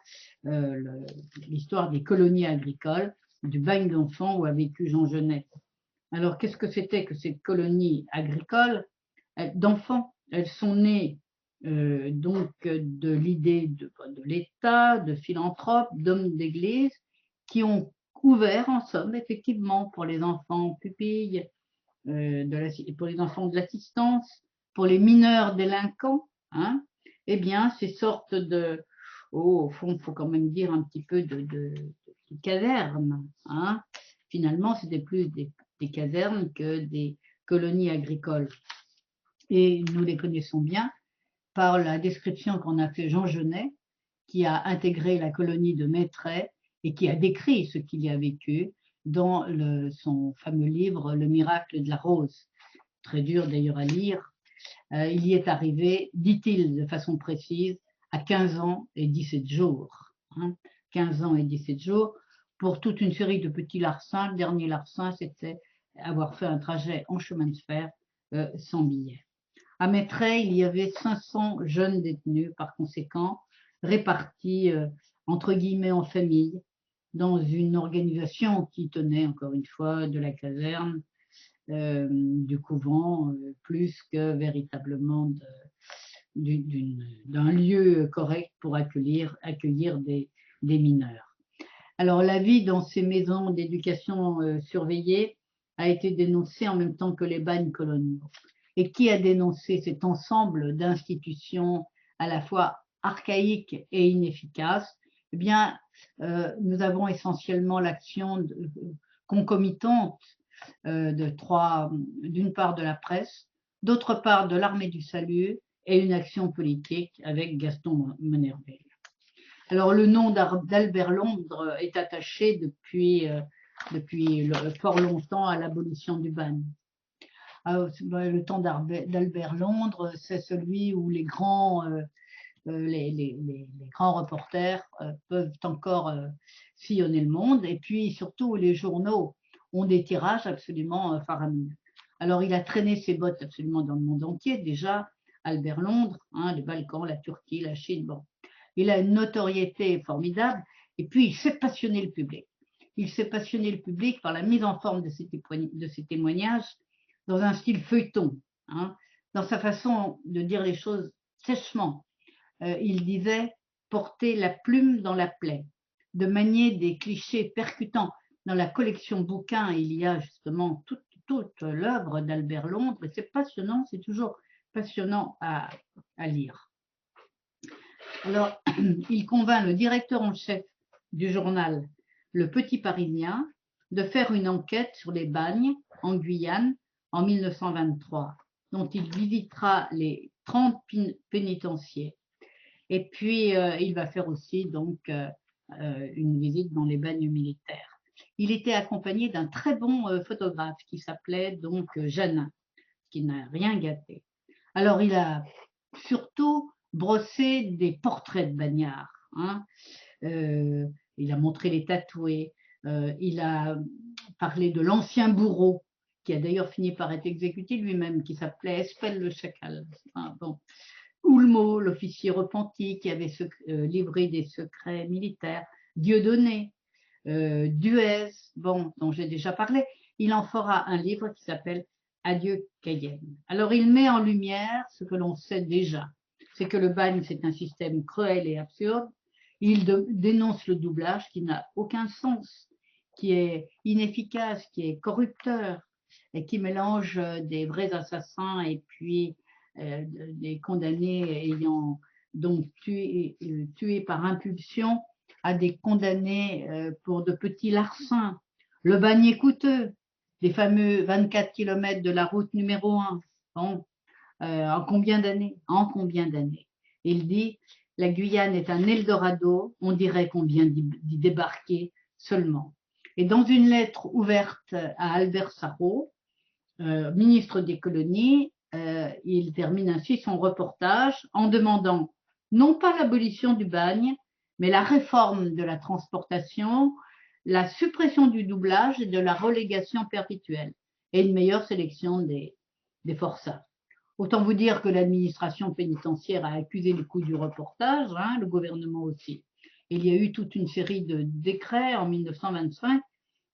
l'histoire des colonies agricoles, du bagne d'enfants où a vécu Jean Genet. Alors, qu'est-ce que c'était que ces colonies agricoles d'enfants? Elles sont nées donc de l'idée de l'État, de philanthropes, d'hommes d'église, qui ont ouvert, en somme, effectivement, pour les enfants pupilles, pour les enfants de l'assistance, pour les mineurs délinquants, hein, eh bien, ces sortes de, au fond, il faut quand même dire un petit peu de casernes, hein. Finalement, c'était plus des casernes que des colonies agricoles. Et nous les connaissons bien par la description qu'en a fait Jean Genet, qui a intégré la colonie de Maitret et qui a décrit ce qu'il y a vécu dans son fameux livre « Le miracle de la rose », très dur d'ailleurs à lire. Il y est arrivé, dit-il de façon précise, à 15 ans et 17 jours. 15 ans et 17 jours pour toute une série de petits larcins. Le dernier larcin, c'était avoir fait un trajet en chemin de fer sans billet. À Maitret, il y avait 500 jeunes détenus, par conséquent, répartis entre guillemets en famille, dans une organisation qui tenait, encore une fois, de la caserne, du couvent, plus que véritablement d'un lieu correct pour accueillir des mineurs. Alors, la vie dans ces maisons d'éducation surveillées a été dénoncée en même temps que les bagnes coloniaux. Et qui a dénoncé cet ensemble d'institutions à la fois archaïques et inefficaces? Eh bien, nous avons essentiellement l'action concomitante d'une part de la presse, d'autre part de l'armée du salut et une action politique avec Gaston Monnerville. Alors, le nom d'Albert Londres est attaché depuis fort longtemps à l'abolition du bagne. Le temps d'Albert Londres, c'est celui où les grands reporters peuvent encore sillonner le monde, et puis surtout les journaux ont des tirages absolument faramineux. Alors il a traîné ses bottes absolument dans le monde entier déjà, Albert Londres, les Balkans, la Turquie, la Chine, bon. Il a une notoriété formidable, et puis il sait passionner le public. Il sait passionner le public par la mise en forme de ces témoignages, dans un style feuilleton, dans sa façon de dire les choses sèchement. Il disait porter la plume dans la plaie, de manier des clichés percutants. Dans la collection bouquins, il y a justement toute l'œuvre d'Albert Londres, et c'est passionnant, c'est toujours passionnant à lire. Alors, il convainc le directeur en chef du journal Le Petit Parisien de faire une enquête sur les bagnes en Guyane en 1923, dont il visitera les 30 pénitenciers. Et puis, il va faire aussi donc une visite dans les bagnes militaires. Il était accompagné d'un très bon photographe qui s'appelait donc Janin, qui n'a rien gâté. Alors, il a surtout brossé des portraits de bagnards. Il a montré les tatoués. Il a parlé de l'ancien bourreau, qui a d'ailleurs fini par être exécuté lui-même, qui s'appelait Espel le Chacal. Oulmo, l'officier repenti, qui avait livré des secrets militaires. Dieudonné, Duez, dont j'ai déjà parlé. Il en fera un livre qui s'appelle Adieu Cayenne. Alors il met en lumière ce que l'on sait déjà, c'est que le bagne c'est un système cruel et absurde. Il dénonce le doublage qui n'a aucun sens, qui est inefficace, qui est corrupteur et qui mélange des vrais assassins et puis des condamnés ayant donc tué par impulsion à des condamnés pour de petits larcins. Le bagne est coûteux, les fameux 24 km de la route numéro 1. En combien d'années? Il dit, la Guyane est un Eldorado, on dirait qu'on vient d'y débarquer seulement. Et dans une lettre ouverte à Albert Sarraut, ministre des colonies, il termine ainsi son reportage en demandant non pas l'abolition du bagne, mais la réforme de la transportation, la suppression du doublage et de la relégation perpétuelle et une meilleure sélection des forçats. Autant vous dire que l'administration pénitentiaire a accusé les coups du reportage, hein, le gouvernement aussi. Il y a eu toute une série de décrets en 1925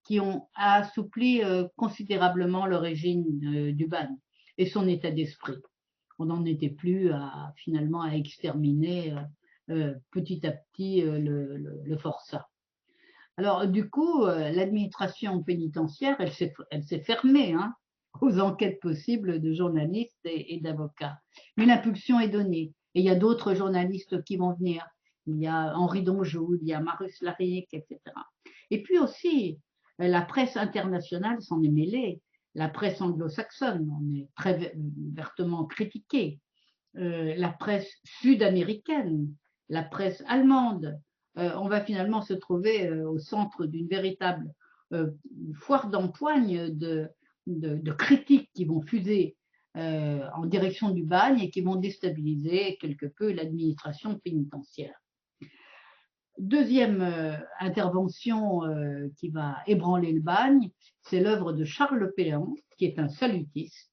qui ont assoupli considérablement le régime du bagne et son état d'esprit. On n'en était plus finalement à exterminer petit à petit le forçat. Alors du coup, l'administration pénitentiaire, elle s'est fermée, hein, aux enquêtes possibles de journalistes et d'avocats. Mais l'impulsion est donnée. Et il y a d'autres journalistes qui vont venir. Il y a Henri Donjou, il y a Marius Lariec, etc. Et puis aussi, la presse internationale s'en est mêlée. La presse anglo-saxonne en est très vertement critiquée. La presse sud-américaine, la presse allemande, on va finalement se trouver au centre d'une véritable foire d'empoigne de critiques qui vont fuser en direction du bagne et qui vont déstabiliser quelque peu l'administration pénitentiaire. Deuxième intervention qui va ébranler le bagne, c'est l'œuvre de Charles Péan, qui est un salutiste.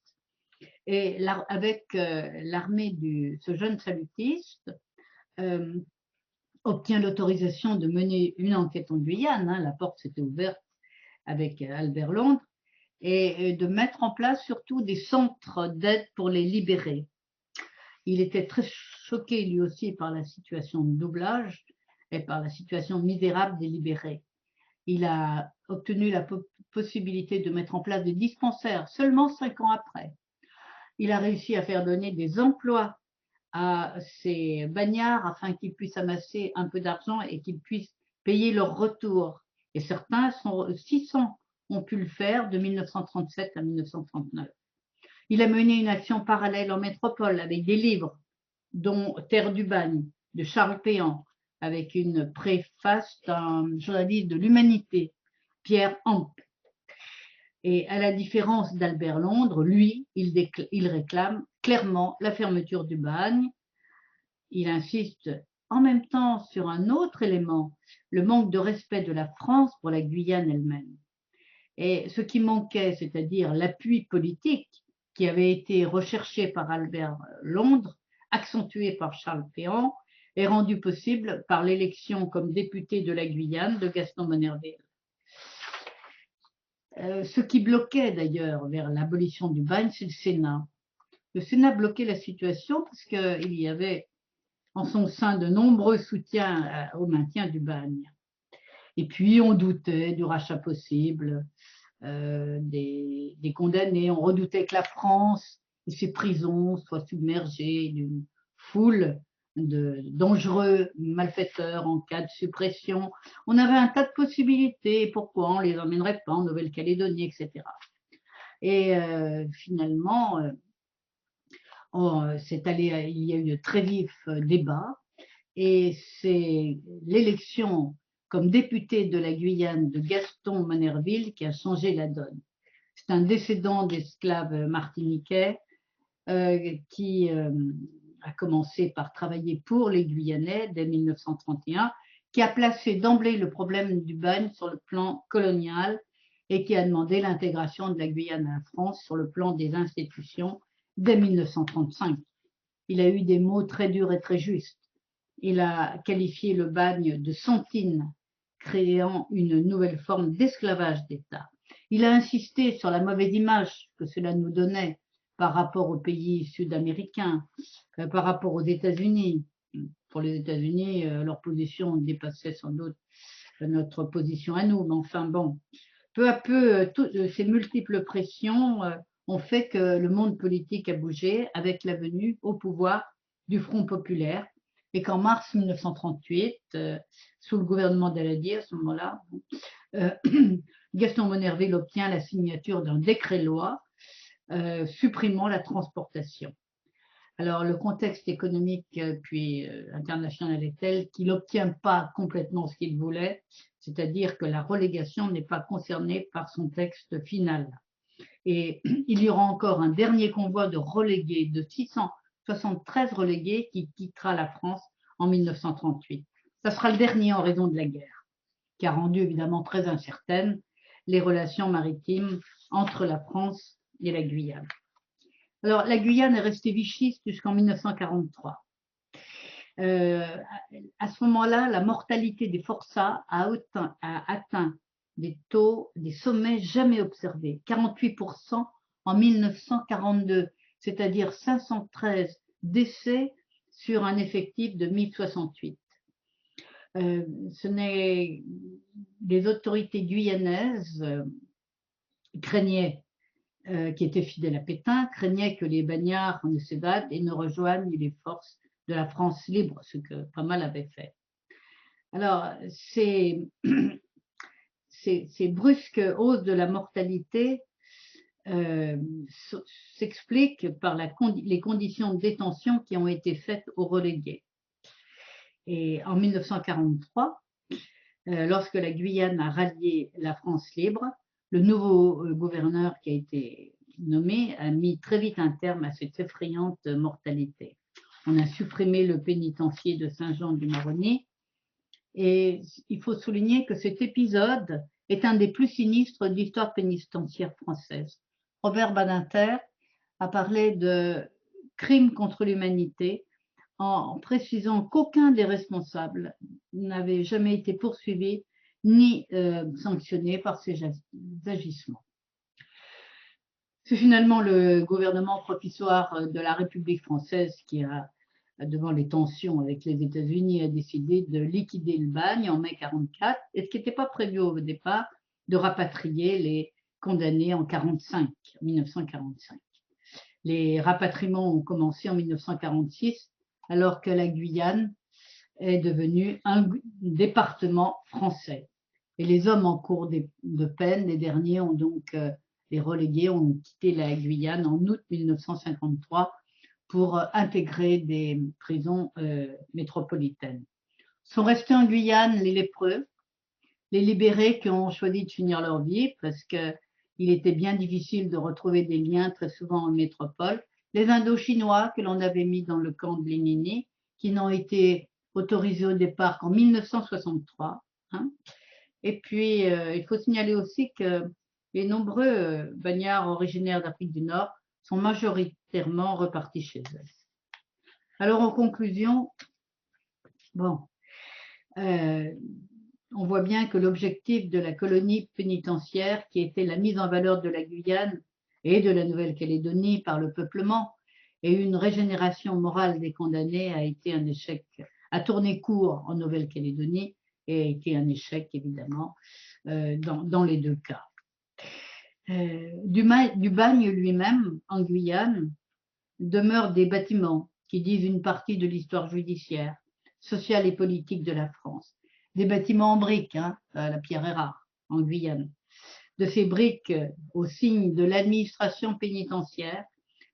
Et avec l'armée ce jeune salutiste obtient l'autorisation de mener une enquête en Guyane, hein, la porte s'était ouverte avec Albert Londres, et de mettre en place surtout des centres d'aide pour les libérés. Il était très choqué lui aussi par la situation de doublage et par la situation misérable des libérés. Il a obtenu la possibilité de mettre en place des dispensaires seulement 5 ans après. Il a réussi à faire donner des emplois à ces bagnards afin qu'ils puissent amasser un peu d'argent et qu'ils puissent payer leur retour. Et certains, 600, ont pu le faire de 1937 à 1939. Il a mené une action parallèle en métropole avec des livres, dont Terre du bagne de Charles Péan, avec une préface d'un journaliste de l'Humanité, Pierre Hamp. Et à la différence d'Albert Londres, lui, il réclame clairement la fermeture du bagne. Il insiste en même temps sur un autre élément, le manque de respect de la France pour la Guyane elle-même. Et ce qui manquait, c'est-à-dire l'appui politique qui avait été recherché par Albert Londres, accentué par Charles Péan, est rendu possible par l'élection comme député de la Guyane de Gaston Monnerville. Ce qui bloquait d'ailleurs vers l'abolition du bagne, c'est le Sénat. Le Sénat bloquait la situation parce qu'il y avait en son sein de nombreux soutiens au maintien du bagne. Et puis on doutait du rachat possible des condamnés, on redoutait que la France et ses prisons soient submergées d'une foule de dangereux malfaiteurs en cas de suppression. On avait un tas de possibilités, pourquoi on ne les emmènerait pas en Nouvelle-Calédonie, etc. Et finalement, il y a eu de très vifs débats et c'est l'élection comme député de la Guyane de Gaston Monnerville qui a changé la donne. C'est un décédant d'esclaves martiniquais qui a commencé par travailler pour les Guyanais dès 1931, qui a placé d'emblée le problème du bagne sur le plan colonial et qui a demandé l'intégration de la Guyane à la France sur le plan des institutions dès 1935. Il a eu des mots très durs et très justes. Il a qualifié le bagne de sentine, créant une nouvelle forme d'esclavage d'État. Il a insisté sur la mauvaise image que cela nous donnait par rapport aux pays sud-américains, par rapport aux États-Unis. Pour les États-Unis, leur position dépassait sans doute notre position à nous, mais enfin bon. Peu à peu, ces multiples pressions ont fait que le monde politique a bougé avec la venue au pouvoir du Front populaire et qu'en mars 1938, sous le gouvernement Daladier, à ce moment-là, Gaston Monnerville obtient la signature d'un décret-loi supprimant la transportation. Alors, le contexte économique puis international est tel qu'il n'obtient pas complètement ce qu'il voulait, c'est-à-dire que la relégation n'est pas concernée par son texte final. Et il y aura encore un dernier convoi de relégués, de 673 relégués qui quittera la France en 1938. Ça sera le dernier en raison de la guerre, qui a rendu évidemment très incertaines les relations maritimes entre la France et la Guyane. Alors, la Guyane est restée vichiste jusqu'en 1943. À ce moment-là, la mortalité des forçats a atteint des sommets jamais observés, 48% en 1942, c'est-à-dire 513 décès sur un effectif de 1068. Les autorités guyanaises craignaient, qui étaient fidèles à Pétain, craignaient que les bagnards ne s'évadent et ne rejoignent les forces de la France libre, ce que pas mal avaient fait. Alors, ces brusques hausses de la mortalité s'expliquent par les conditions de détention qui ont été faites aux relégués. Et en 1943, lorsque la Guyane a rallié la France libre, le nouveau gouverneur qui a été nommé a mis très vite un terme à cette effrayante mortalité. On a supprimé le pénitencier de Saint-Jean-du-Maroni et il faut souligner que cet épisode est un des plus sinistres de l'histoire pénitentiaire française. Robert Badinter a parlé de crimes contre l'humanité en précisant qu'aucun des responsables n'avait jamais été poursuivi ni sanctionné par ces agissements. C'est finalement le gouvernement provisoire de la République française qui a, devant les tensions avec les États-Unis, a décidé de liquider le bagne en mai 1944, et ce qui n'était pas prévu au départ, de rapatrier les condamnés en 1945. Les rapatriements ont commencé en 1946, alors que la Guyane est devenue un département français. Et les hommes en cours de peine, les derniers ont donc, les relégués ont quitté la Guyane en août 1953 pour intégrer des prisons métropolitaines. Sont restés en Guyane les lépreux, les libérés qui ont choisi de finir leur vie parce qu'il était bien difficile de retrouver des liens très souvent en métropole, les Indochinois que l'on avait mis dans le camp de Lénini, qui n'ont été autorisés au départ qu'en 1963. Et puis, il faut signaler aussi que les nombreux bagnards originaires d'Afrique du Nord sont majoritairement repartis chez eux. Alors, en conclusion, bon, on voit bien que l'objectif de la colonie pénitentiaire, qui était la mise en valeur de la Guyane et de la Nouvelle-Calédonie par le peuplement et une régénération morale des condamnés, a été un échec, a tourné court en Nouvelle-Calédonie et a été un échec évidemment dans les deux cas. Du bagne lui-même, en Guyane, demeurent des bâtiments qui disent une partie de l'histoire judiciaire, sociale et politique de la France. Des bâtiments en briques, la pierre est rare, en Guyane. De ces briques au signe de l'administration pénitentiaire,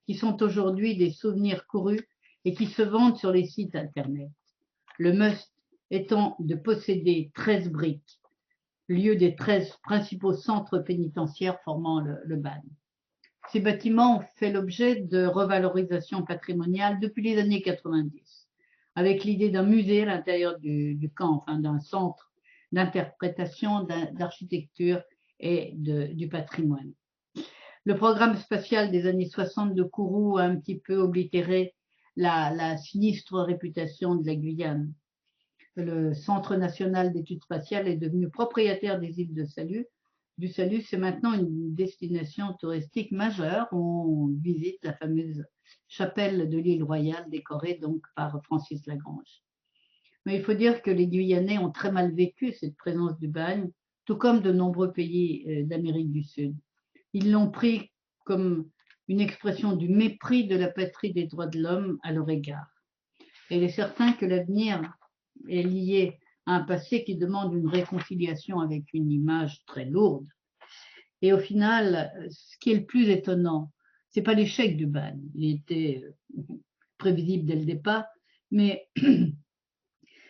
qui sont aujourd'hui des souvenirs courus et qui se vendent sur les sites internet. Le must étant de posséder 13 briques, lieu des 13 principaux centres pénitentiaires formant le bagne. Ces bâtiments ont fait l'objet de revalorisation patrimoniale depuis les années 90, avec l'idée d'un musée à l'intérieur du camp, enfin d'un centre d'interprétation, d'architecture et du patrimoine. Le programme spatial des années 60 de Kourou a un petit peu oblitéré la sinistre réputation de la Guyane. Le Centre national d'études spatiales est devenu propriétaire des îles du Salut. C'est maintenant une destination touristique majeure où on visite la fameuse chapelle de l'île Royale décorée donc par Francis Lagrange. Mais il faut dire que les Guyanais ont très mal vécu cette présence du bagne, tout comme de nombreux pays d'Amérique du Sud. Ils l'ont pris comme une expression du mépris de la patrie des droits de l'homme à leur égard. Et il est certain que l'avenir est lié à un passé qui demande une réconciliation avec une image très lourde. Et au final, ce qui est le plus étonnant, c'est pas l'échec du bagne, il était prévisible dès le départ, mais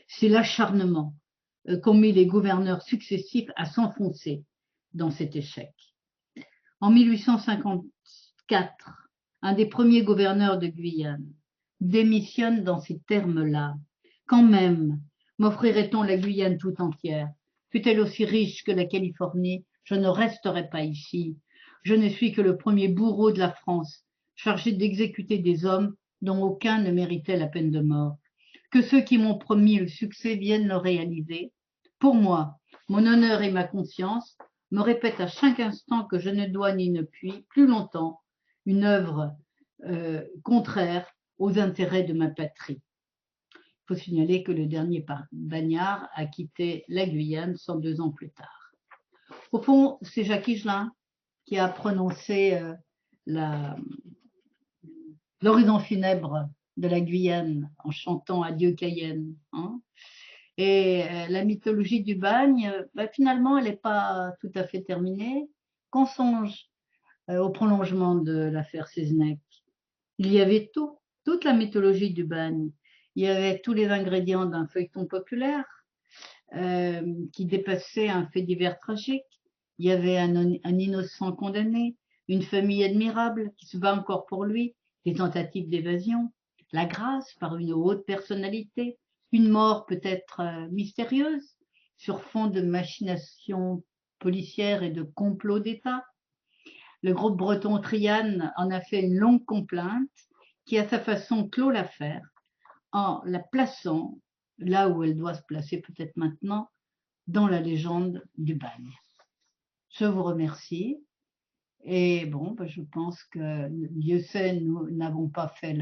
c'est l'acharnement qu'ont mis les gouverneurs successifs à s'enfoncer dans cet échec. En 1854, un des premiers gouverneurs de Guyane démissionne dans ces termes-là. Quand même, m'offrirait-on la Guyane tout entière? Fût-elle aussi riche que la Californie, je ne resterai pas ici. Je ne suis que le premier bourreau de la France, chargé d'exécuter des hommes dont aucun ne méritait la peine de mort. Que ceux qui m'ont promis le succès viennent le réaliser. Pour moi, mon honneur et ma conscience me répètent à chaque instant que je ne dois ni ne puis plus longtemps une œuvre contraire aux intérêts de ma patrie. Il faut signaler que le dernier bagnard a quitté la Guyane 102 ans plus tard. Au fond, c'est Jacques Higelin qui a prononcé l'horizon funèbre de la Guyane en chantant Adieu Cayenne. Hein. Et la mythologie du bagne, finalement, elle n'est pas tout à fait terminée. Qu'on songe au prolongement de l'affaire Seznec. Il y avait tout, toute la mythologie du bagne. Il y avait tous les ingrédients d'un feuilleton populaire qui dépassait un fait divers tragique. Il y avait un innocent condamné, une famille admirable qui se bat encore pour lui, des tentatives d'évasion, la grâce par une haute personnalité, une mort peut-être mystérieuse sur fond de machinations policières et de complots d'État. Le groupe breton Triane en a fait une longue complainte qui, à sa façon, clôt l'affaire en la plaçant là où elle doit se placer peut-être maintenant, dans la légende du bagne. Je vous remercie. Et bon, je pense que Dieu sait, nous n'avons pas fait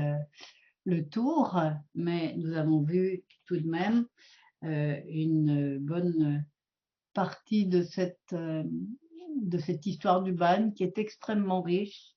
le tour, mais nous avons vu tout de même une bonne partie de cette histoire du bagne qui est extrêmement riche